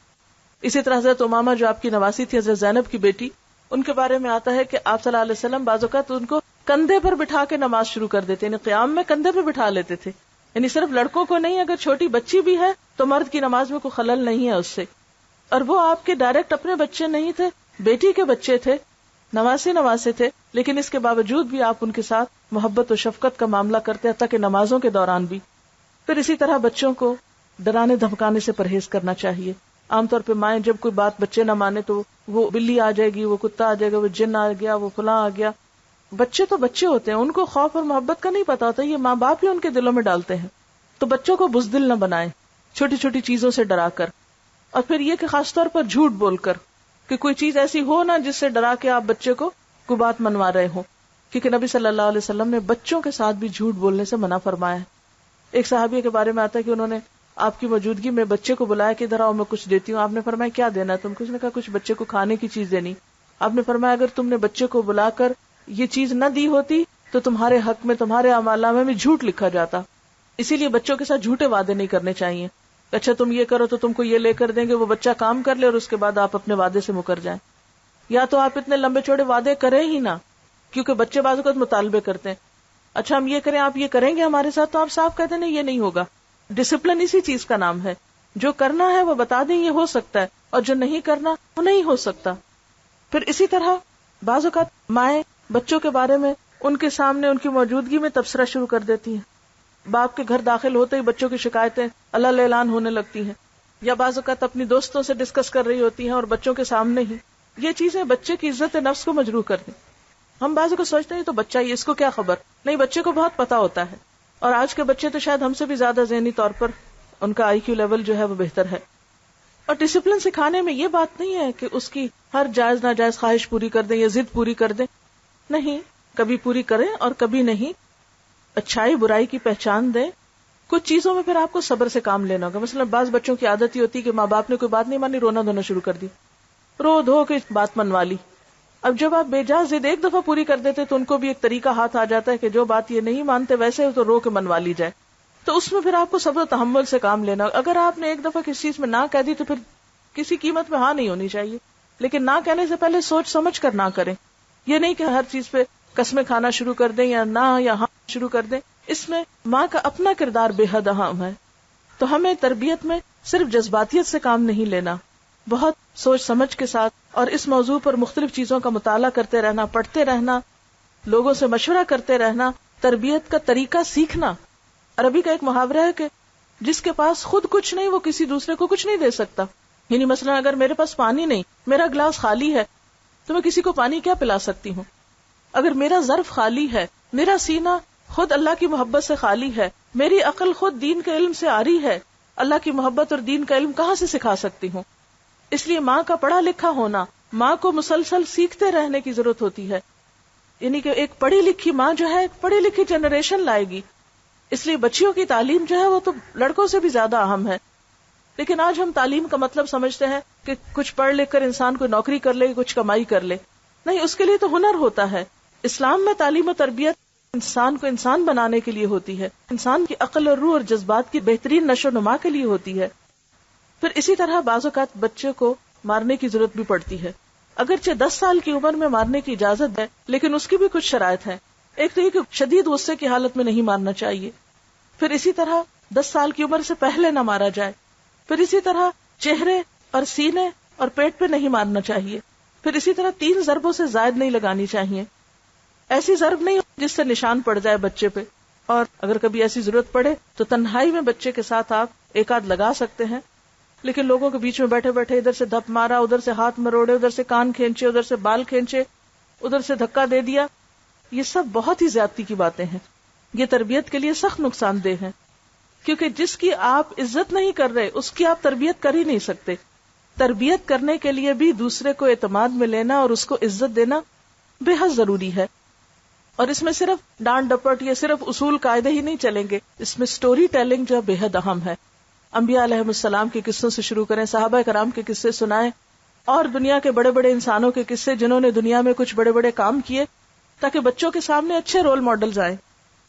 اسی طرح حضرت امامہ جو آپ کی نواسی تھی، حضرت زینب کی بیٹی، ان کے بارے میں آتا ہے کہ آپ صلی اللہ علیہ وسلم بعض اوقات ان کو کندھے پر بٹھا کے نماز شروع کر دیتے، یعنی قیام میں کندھے پہ بٹھا لیتے تھے، یعنی صرف لڑکوں کو نہیں، اگر چھوٹی بچی بھی ہے تو مرد کی نماز میں کوئی خلل نہیں ہے اس سے۔ اور وہ آپ کے ڈائریکٹ اپنے بچے نہیں تھے، بیٹی کے بچے تھے، نواسے تھے، لیکن اس کے باوجود بھی آپ ان کے ساتھ محبت و شفقت کا معاملہ کرتے ہیں، تاکہ نمازوں کے دوران بھی۔ پھر اسی طرح بچوں کو ڈرانے دھمکانے سے پرہیز کرنا چاہیے۔ عام طور پہ مائیں جب کوئی بات بچے نہ مانے تو وہ بلی آ جائے گی، وہ کتا آ جائے گا، وہ جن آ گیا، وہ فلاں آ گیا۔ بچے تو بچے ہوتے ہیں، ان کو خوف اور محبت کا نہیں پتا ہوتا، یہ ماں باپ ہی ان کے دلوں میں ڈالتے ہیں۔ تو بچوں کو بزدل نہ بنائیں چھوٹی چھوٹی چیزوں سے ڈرا کر، اور پھر یہ کہ خاص طور پر جھوٹ بول کر، کہ کوئی چیز ایسی ہو نا جس سے ڈرا کے آپ بچے کو کوئی بات منوا رہے ہو، کیونکہ نبی صلی اللہ علیہ وسلم نے بچوں کے ساتھ بھی جھوٹ بولنے سے منع فرمایا ہے۔ ایک صحابی کے بارے میں آتا ہے کہ انہوں نے آپ کی موجودگی میں بچے کو بلایا کہ ادھر آؤ میں کچھ دیتی ہوں۔ آپ نے فرمایا کیا دینا تم کو؟ اس نے کہا کچھ بچے کو کھانے کی چیز دینی۔ آپ نے فرمایا اگر تم نے بچے کو بلا کر یہ چیز نہ دی ہوتی تو تمہارے حق میں تمہارے اعمالنامے میں جھوٹ لکھا جاتا۔ اسی لیے بچوں کے ساتھ جھوٹے وعدے نہیں کرنے چاہیے، اچھا تم یہ کرو تو تم کو یہ لے کر دیں گے، وہ بچہ کام کر لے اور اس کے بعد آپ اپنے وعدے سے مکر جائیں، یا تو آپ اتنے لمبے چوڑے وعدے کریں ہی نہ، کیونکہ بچے بعض اوقات مطالبے کرتے ہیں، اچھا ہم یہ کریں، آپ یہ کریں گے ہمارے ساتھ، تو آپ صاف کہتے ہیں نہیں یہ نہیں ہوگا۔ ڈسپلن اسی چیز کا نام ہے، جو کرنا ہے وہ بتا دیں یہ ہو سکتا ہے، اور جو نہیں کرنا وہ نہیں ہو سکتا۔ پھر اسی طرح بعض اوقات مائیں بچوں کے بارے میں ان کے سامنے ان کی موجودگی میں تبصرہ شروع کر دیتی ہیں، باپ کے گھر داخل ہوتے ہی بچوں کی شکایتیں اللہ اعلان ہونے لگتی ہیں، یا بعض اوقات اپنی دوستوں سے ڈسکس کر رہی ہوتی ہیں اور بچوں کے سامنے ہی۔ یہ چیزیں بچے کی عزت نفس کو مجروح کر دیں۔ ہم بعض اوقات سوچتے ہیں تو بچہ ہی، اس کو کیا خبر، نہیں بچے کو بہت پتا ہوتا ہے، اور آج کے بچے تو شاید ہم سے بھی زیادہ ذہنی طور پر ان کا IQ لیول جو ہے وہ بہتر ہے۔ اور ڈسپلن سکھانے میں یہ بات نہیں ہے کہ اس کی ہر جائز ناجائز خواہش پوری کر دیں یا ضد پوری کر دیں، نہیں، کبھی پوری کریں اور کبھی نہیں، اچھائی برائی کی پہچان دیں۔ کچھ چیزوں میں پھر آپ کو صبر سے کام لینا ہوگا، مثلا بعض بچوں کی عادت ہی ہوتی ہے کہ ماں باپ نے کوئی بات نہیں مانی، رونا دھونا شروع کر دی، رو دھو کے بات منوا لی۔ اب جب آپ بے جا ضد ایک دفعہ پوری کر دیتے تو ان کو بھی ایک طریقہ ہاتھ آ جاتا ہے کہ جو بات یہ نہیں مانتے ویسے تو رو کے منوا لی جائے۔ تو اس میں پھر آپ کو صبر و تحمل سے کام لینا۔ اگر آپ نے ایک دفعہ کسی چیز میں نہ کہہ دی تو پھر کسی قیمت میں ہاں نہیں ہونی چاہیے، لیکن نہ کہنے سے پہلے سوچ سمجھ کر نہ کریں۔ یہ نہیں کہ ہر چیز پہ قسمیں کھانا شروع کر دیں یا نہ یا ہاں شروع کر دیں۔ اس میں ماں کا اپنا کردار بے حد اہم ہے۔ تو ہمیں تربیت میں صرف جذباتیت سے کام نہیں لینا، بہت سوچ سمجھ کے ساتھ، اور اس موضوع پر مختلف چیزوں کا مطالعہ کرتے رہنا، پڑھتے رہنا، لوگوں سے مشورہ کرتے رہنا، تربیت کا طریقہ سیکھنا۔ عربی کا ایک محاورہ ہے کہ جس کے پاس خود کچھ نہیں وہ کسی دوسرے کو کچھ نہیں دے سکتا۔ یعنی مثلا اگر میرے پاس پانی نہیں، میرا گلاس خالی ہے، تو میں کسی کو پانی کیا پلا سکتی ہوں؟ اگر میرا ظرف خالی ہے، میرا سینہ خود اللہ کی محبت سے خالی ہے، میری عقل خود دین کے علم سے عاری ہے، اللہ کی محبت اور دین کا علم کہاں سے سکھا سکتی ہوں؟ اس لیے ماں کا پڑھا لکھا ہونا، ماں کو مسلسل سیکھتے رہنے کی ضرورت ہوتی ہے. یعنی کہ ایک پڑھی لکھی ماں جو ہے ایک پڑھی لکھی جنریشن لائے گی. اس لیے بچیوں کی تعلیم جو ہے وہ تو لڑکوں سے بھی زیادہ اہم ہے. لیکن آج ہم تعلیم کا مطلب سمجھتے ہیں کہ کچھ پڑھ لکھ کر انسان کو نوکری کر لے، کچھ کمائی کر لے. نہیں، اس کے لیے تو ہنر ہوتا ہے. اسلام میں تعلیم و تربیت انسان کو انسان بنانے کے لیے ہوتی ہے، انسان کی عقل اور روح اور جذبات کی بہترین نشو و نما کے لیے ہوتی ہے. پھر اسی طرح بعض اوقات بچے کو مارنے کی ضرورت بھی پڑتی ہے. اگرچہ 10 سال کی عمر میں مارنے کی اجازت ہے، لیکن اس کی بھی کچھ شرائط ہیں. ایک تو یہ کہ شدید غصے کی حالت میں نہیں مارنا چاہیے. پھر اسی طرح 10 سال کی عمر سے پہلے نہ مارا جائے. پھر اسی طرح چہرے اور سینے اور پیٹ پہ نہیں مارنا چاہیے. پھر اسی طرح 3 ضربوں سے زائد نہیں لگانی چاہیے. ایسی ضرب نہیں جس سے نشان پڑ جائے بچے پہ. اور اگر کبھی ایسی ضرورت پڑے تو تنہائی میں بچے کے ساتھ آپ ایک آدھ لگا سکتے ہیں. لیکن لوگوں کے بیچ میں بیٹھے بیٹھے ادھر سے دھپ مارا، ادھر سے ہاتھ مروڑے، ادھر سے کان کھینچے، ادھر سے بال کھینچے، ادھر سے دھکا دے دیا، یہ سب بہت ہی زیادتی کی باتیں ہیں. یہ تربیت کے لیے سخت نقصان دہ ہیں، کیونکہ جس کی آپ عزت نہیں کر رہے اس کی آپ تربیت کر ہی نہیں سکتے. تربیت کرنے کے لیے بھی دوسرے کو اعتماد میں لینا اور اس کو عزت دینا بے حد ضروری ہے. اور اس میں صرف ڈانٹ ڈپٹ یا صرف اصول قاعدے ہی نہیں چلیں گے، اس میں سٹوری ٹیلنگ جو بے حد اہم ہے. انبیاء علیہ السلام کے قصوں سے شروع کریں، صحابہ کرام کے قصے سنائیں، اور دنیا کے بڑے بڑے انسانوں کے قصے جنہوں نے دنیا میں کچھ بڑے بڑے کام کیے، تاکہ بچوں کے سامنے اچھے رول ماڈلز آئیں،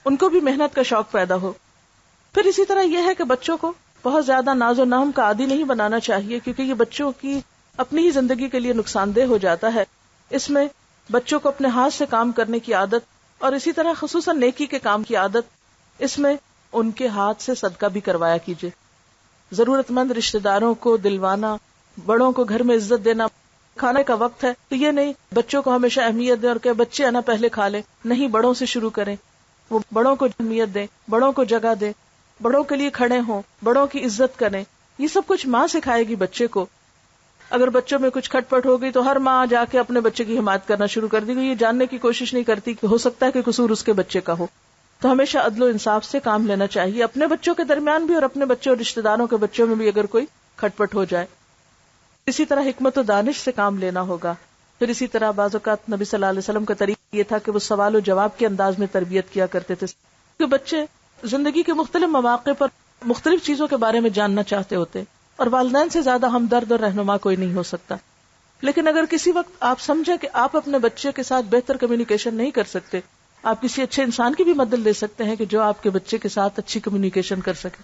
ان کو بھی محنت کا شوق پیدا ہو. پھر اسی طرح یہ ہے کہ بچوں کو بہت زیادہ ناز و نہم کا عادی نہیں بنانا چاہیے، کیونکہ یہ بچوں کی اپنی ہی زندگی کے لیے نقصان دہ ہو جاتا ہے. اس میں بچوں کو اپنے ہاتھ سے کام کرنے کی عادت، اور اسی طرح خصوصاً نیکی کے کام کی عادت، اس میں ان کے ہاتھ سے صدقہ بھی کروایا کیجیے. ضرورت مند رشتہ داروں کو دلوانا، بڑوں کو گھر میں عزت دینا. کھانے کا وقت ہے تو یہ نہیں بچوں کو ہمیشہ اہمیت دیں اور کہ بچے آنا پہلے کھا لیں، نہیں، بڑوں سے شروع کریں. وہ بڑوں کو اہمیت دیں، بڑوں کو جگہ دیں، بڑوں کے لیے کھڑے ہوں، بڑوں کی عزت کریں. یہ سب کچھ ماں سکھائے گی بچے کو. اگر بچوں میں کچھ کھٹ پٹ ہو گئی تو ہر ماں جا کے اپنے بچے کی حمایت کرنا شروع کر دی گئی، یہ جاننے کی کوشش نہیں کرتی کہ ہو سکتا ہے کہ قصور اس کے بچے کا ہو. تو ہمیشہ عدل و انصاف سے کام لینا چاہیے، اپنے بچوں کے درمیان بھی اور اپنے بچوں اور رشتہ داروں کے بچوں میں بھی اگر کوئی کھٹ پٹ ہو جائے. اسی طرح حکمت و دانش سے کام لینا ہوگا. پھر اسی طرح بعض اوقات نبی صلی اللہ علیہ وسلم کا طریقہ یہ تھا کہ وہ سوال و جواب کے انداز میں تربیت کیا کرتے تھے، کہ بچے زندگی کے مختلف مواقع پر مختلف چیزوں کے بارے میں جاننا چاہتے ہوتے، اور والدین سے زیادہ ہمدرد اور رہنما کوئی نہیں ہو سکتا. لیکن اگر کسی وقت آپ سمجھے کہ آپ اپنے بچے کے ساتھ بہتر کمیونیکیشن نہیں کر سکتے، آپ کسی اچھے انسان کی بھی مدد لے سکتے ہیں کہ جو آپ کے بچے کے ساتھ اچھی کمیونیکیشن کر سکے.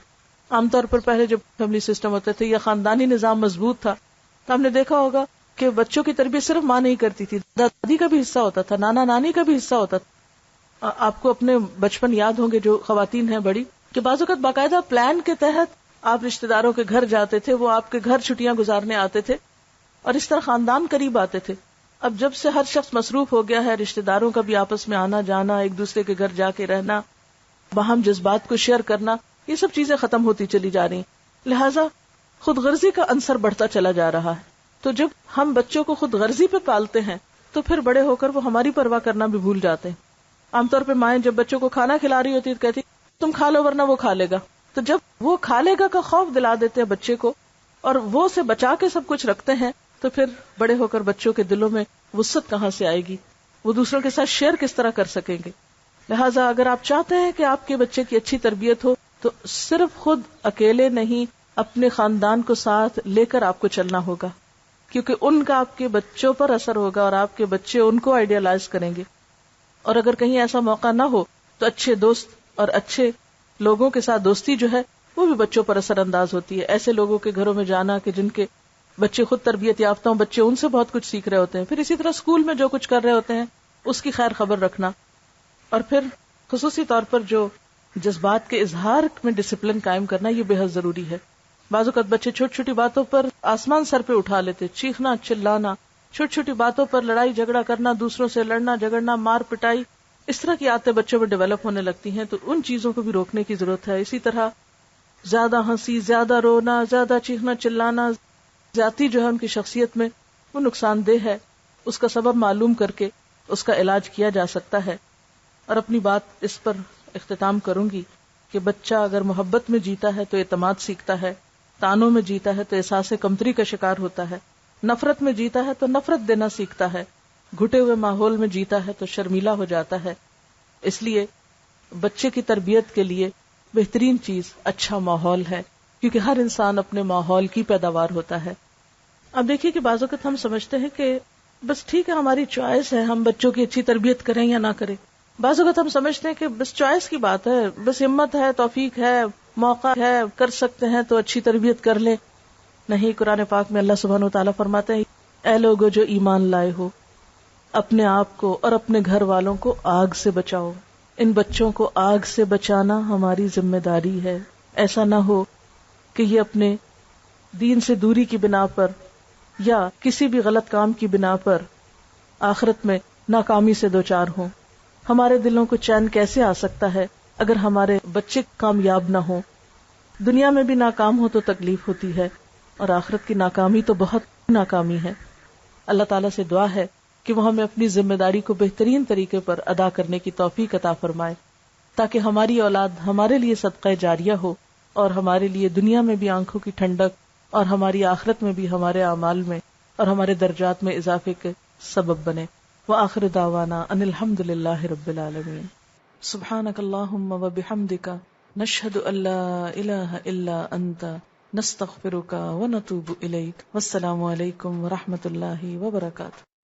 عام طور پر پہلے جب فیملی سسٹم ہوتے تھے یا خاندانی نظام مضبوط تھا تو ہم نے دیکھا ہوگا کہ بچوں کی تربیت صرف ماں نہیں کرتی تھی، دادی کا بھی حصہ ہوتا تھا، نانا نانی کا بھی حصہ ہوتا تھا. آپ کو اپنے بچپن یاد ہوں گے جو خواتین ہیں بڑی، کہ بعض اوقات باقاعدہ پلان کے تحت آپ رشتہ داروں کے گھر جاتے تھے، وہ آپ کے گھر چھٹیاں گزارنے آتے تھے اور اس طرح خاندان قریب آتے تھے. اب جب سے ہر شخص مصروف ہو گیا ہے، رشتہ داروں کا بھی آپس میں آنا جانا، ایک دوسرے کے گھر جا کے رہنا، باہم جذبات کو شیئر کرنا، یہ سب چیزیں ختم ہوتی چلی جا رہی، لہٰذا خود غرضی کا عنصر بڑھتا چلا جا رہا ہے. تو جب ہم بچوں کو خود غرضی پہ پالتے ہیں تو پھر بڑے ہو کر وہ ہماری پرواہ کرنا بھی بھول جاتے ہیں. عام طور پہ مائیں جب بچوں کو کھانا کھلا رہی ہوتی ہے تو کہتی تم کھا لو ورنہ وہ کھا لے گا. تو جب وہ کھا لے گا کا خوف دلا دیتے ہیں بچے کو اور وہ سے بچا کے سب کچھ رکھتے ہیں، تو پھر بڑے ہو کر بچوں کے دلوں میں وسعت کہاں سے آئے گی، وہ دوسروں کے ساتھ شیئر کس طرح کر سکیں گے. لہٰذا اگر آپ چاہتے ہیں کہ آپ کے بچے کی اچھی تربیت ہو تو صرف خود اکیلے نہیں، اپنے خاندان کو ساتھ لے کر آپ کو چلنا ہوگا، کیونکہ ان کا آپ کے بچوں پر اثر ہوگا اور آپ کے بچے ان کو آئیڈیالائز کریں گے. اور اگر کہیں ایسا موقع نہ ہو تو اچھے دوست اور اچھے لوگوں کے ساتھ دوستی جو ہے وہ بھی بچوں پر اثر انداز ہوتی ہے. ایسے لوگوں کے گھروں میں جانا کہ جن کے بچے خود تربیت یافتہ ہوں، بچے ان سے بہت کچھ سیکھ رہے ہوتے ہیں. پھر اسی طرح اسکول میں جو کچھ کر رہے ہوتے ہیں اس کی خیر خبر رکھنا، اور پھر خصوصی طور پر جو جذبات کے اظہار میں ڈسپلن قائم کرنا، یہ بے حد ضروری ہے. بعض اوقات بچے چھوٹی چھوٹی باتوں پر آسمان سر پہ اٹھا لیتے، چیخنا چلانا، چھوٹی چھوٹی باتوں پر لڑائی جھگڑا کرنا، دوسروں سے لڑنا جھگڑنا، مار پٹائی، اس طرح کی عادتیں بچوں میں ڈیولپ ہونے لگتی ہیں. تو ان چیزوں کو بھی روکنے کی ضرورت ہے. اسی طرح زیادہ ہنسی، زیادہ رونا، زیادہ چیخنا چلانا، زیادتی جو ہے ان کی شخصیت میں وہ نقصان دہ ہے، اس کا سبب معلوم کر کے اس کا علاج کیا جا سکتا ہے. اور اپنی بات اس پر اختتام کروں گی کہ بچہ اگر محبت میں جیتا ہے تو اعتماد سیکھتا ہے، تانوں میں جیتا ہے تو احساس کمتری کا شکار ہوتا ہے، نفرت میں جیتا ہے تو نفرت دینا سیکھتا ہے، گھٹے ہوئے ماحول میں جیتا ہے تو شرمیلا ہو جاتا ہے. اس لیے بچے کی تربیت کے لیے بہترین چیز اچھا ماحول ہے، کیونکہ ہر انسان اپنے ماحول کی پیداوار ہوتا ہے. اب دیکھیے کہ بعض اوقات ہم سمجھتے ہیں کہ بس ٹھیک ہے ہماری چوائس ہے، ہم بچوں کی اچھی تربیت کریں یا نہ کریں. بعض اوقات ہم سمجھتے ہیں کہ بس چوائس کی بات ہے، بس ہمت ہے، توفیق ہے، موقع ہے، کر سکتے ہیں تو اچھی تربیت کر لیں. نہیں، قرآن پاک میں اللہ سبحانہ و تعالیٰ فرماتے ہیں اے لوگو جو ایمان لائے ہو، اپنے آپ کو اور اپنے گھر والوں کو آگ سے بچاؤ. ان بچوں کو آگ سے بچانا ہماری ذمہ داری ہے. ایسا نہ ہو کہ یہ اپنے دین سے دوری کی بنا پر یا کسی بھی غلط کام کی بنا پر آخرت میں ناکامی سے دوچار ہوں. ہمارے دلوں کو چین کیسے آ سکتا ہے اگر ہمارے بچے کامیاب نہ ہوں؟ دنیا میں بھی ناکام ہو تو تکلیف ہوتی ہے، اور آخرت کی ناکامی تو بہت ناکامی ہے. اللہ تعالیٰ سے دعا ہے کہ وہ ہمیں اپنی ذمہ داری کو بہترین طریقے پر ادا کرنے کی توفیق عطا فرمائے، تاکہ ہماری اولاد ہمارے لیے صدقہ جاریہ ہو، اور ہمارے لیے دنیا میں بھی آنکھوں کی ٹھنڈک اور ہماری آخرت میں بھی ہمارے اعمال میں اور ہمارے درجات میں اضافے کے سبب بنے. وآخر دعوانا ان الحمد للہ رب العالمین. سبحانک اللہم وبحمدک نشہد ان لا الہ الا انت نستغفرک ونتوب الیک. والسلام علیکم ورحمۃ اللہ وبرکاتہ.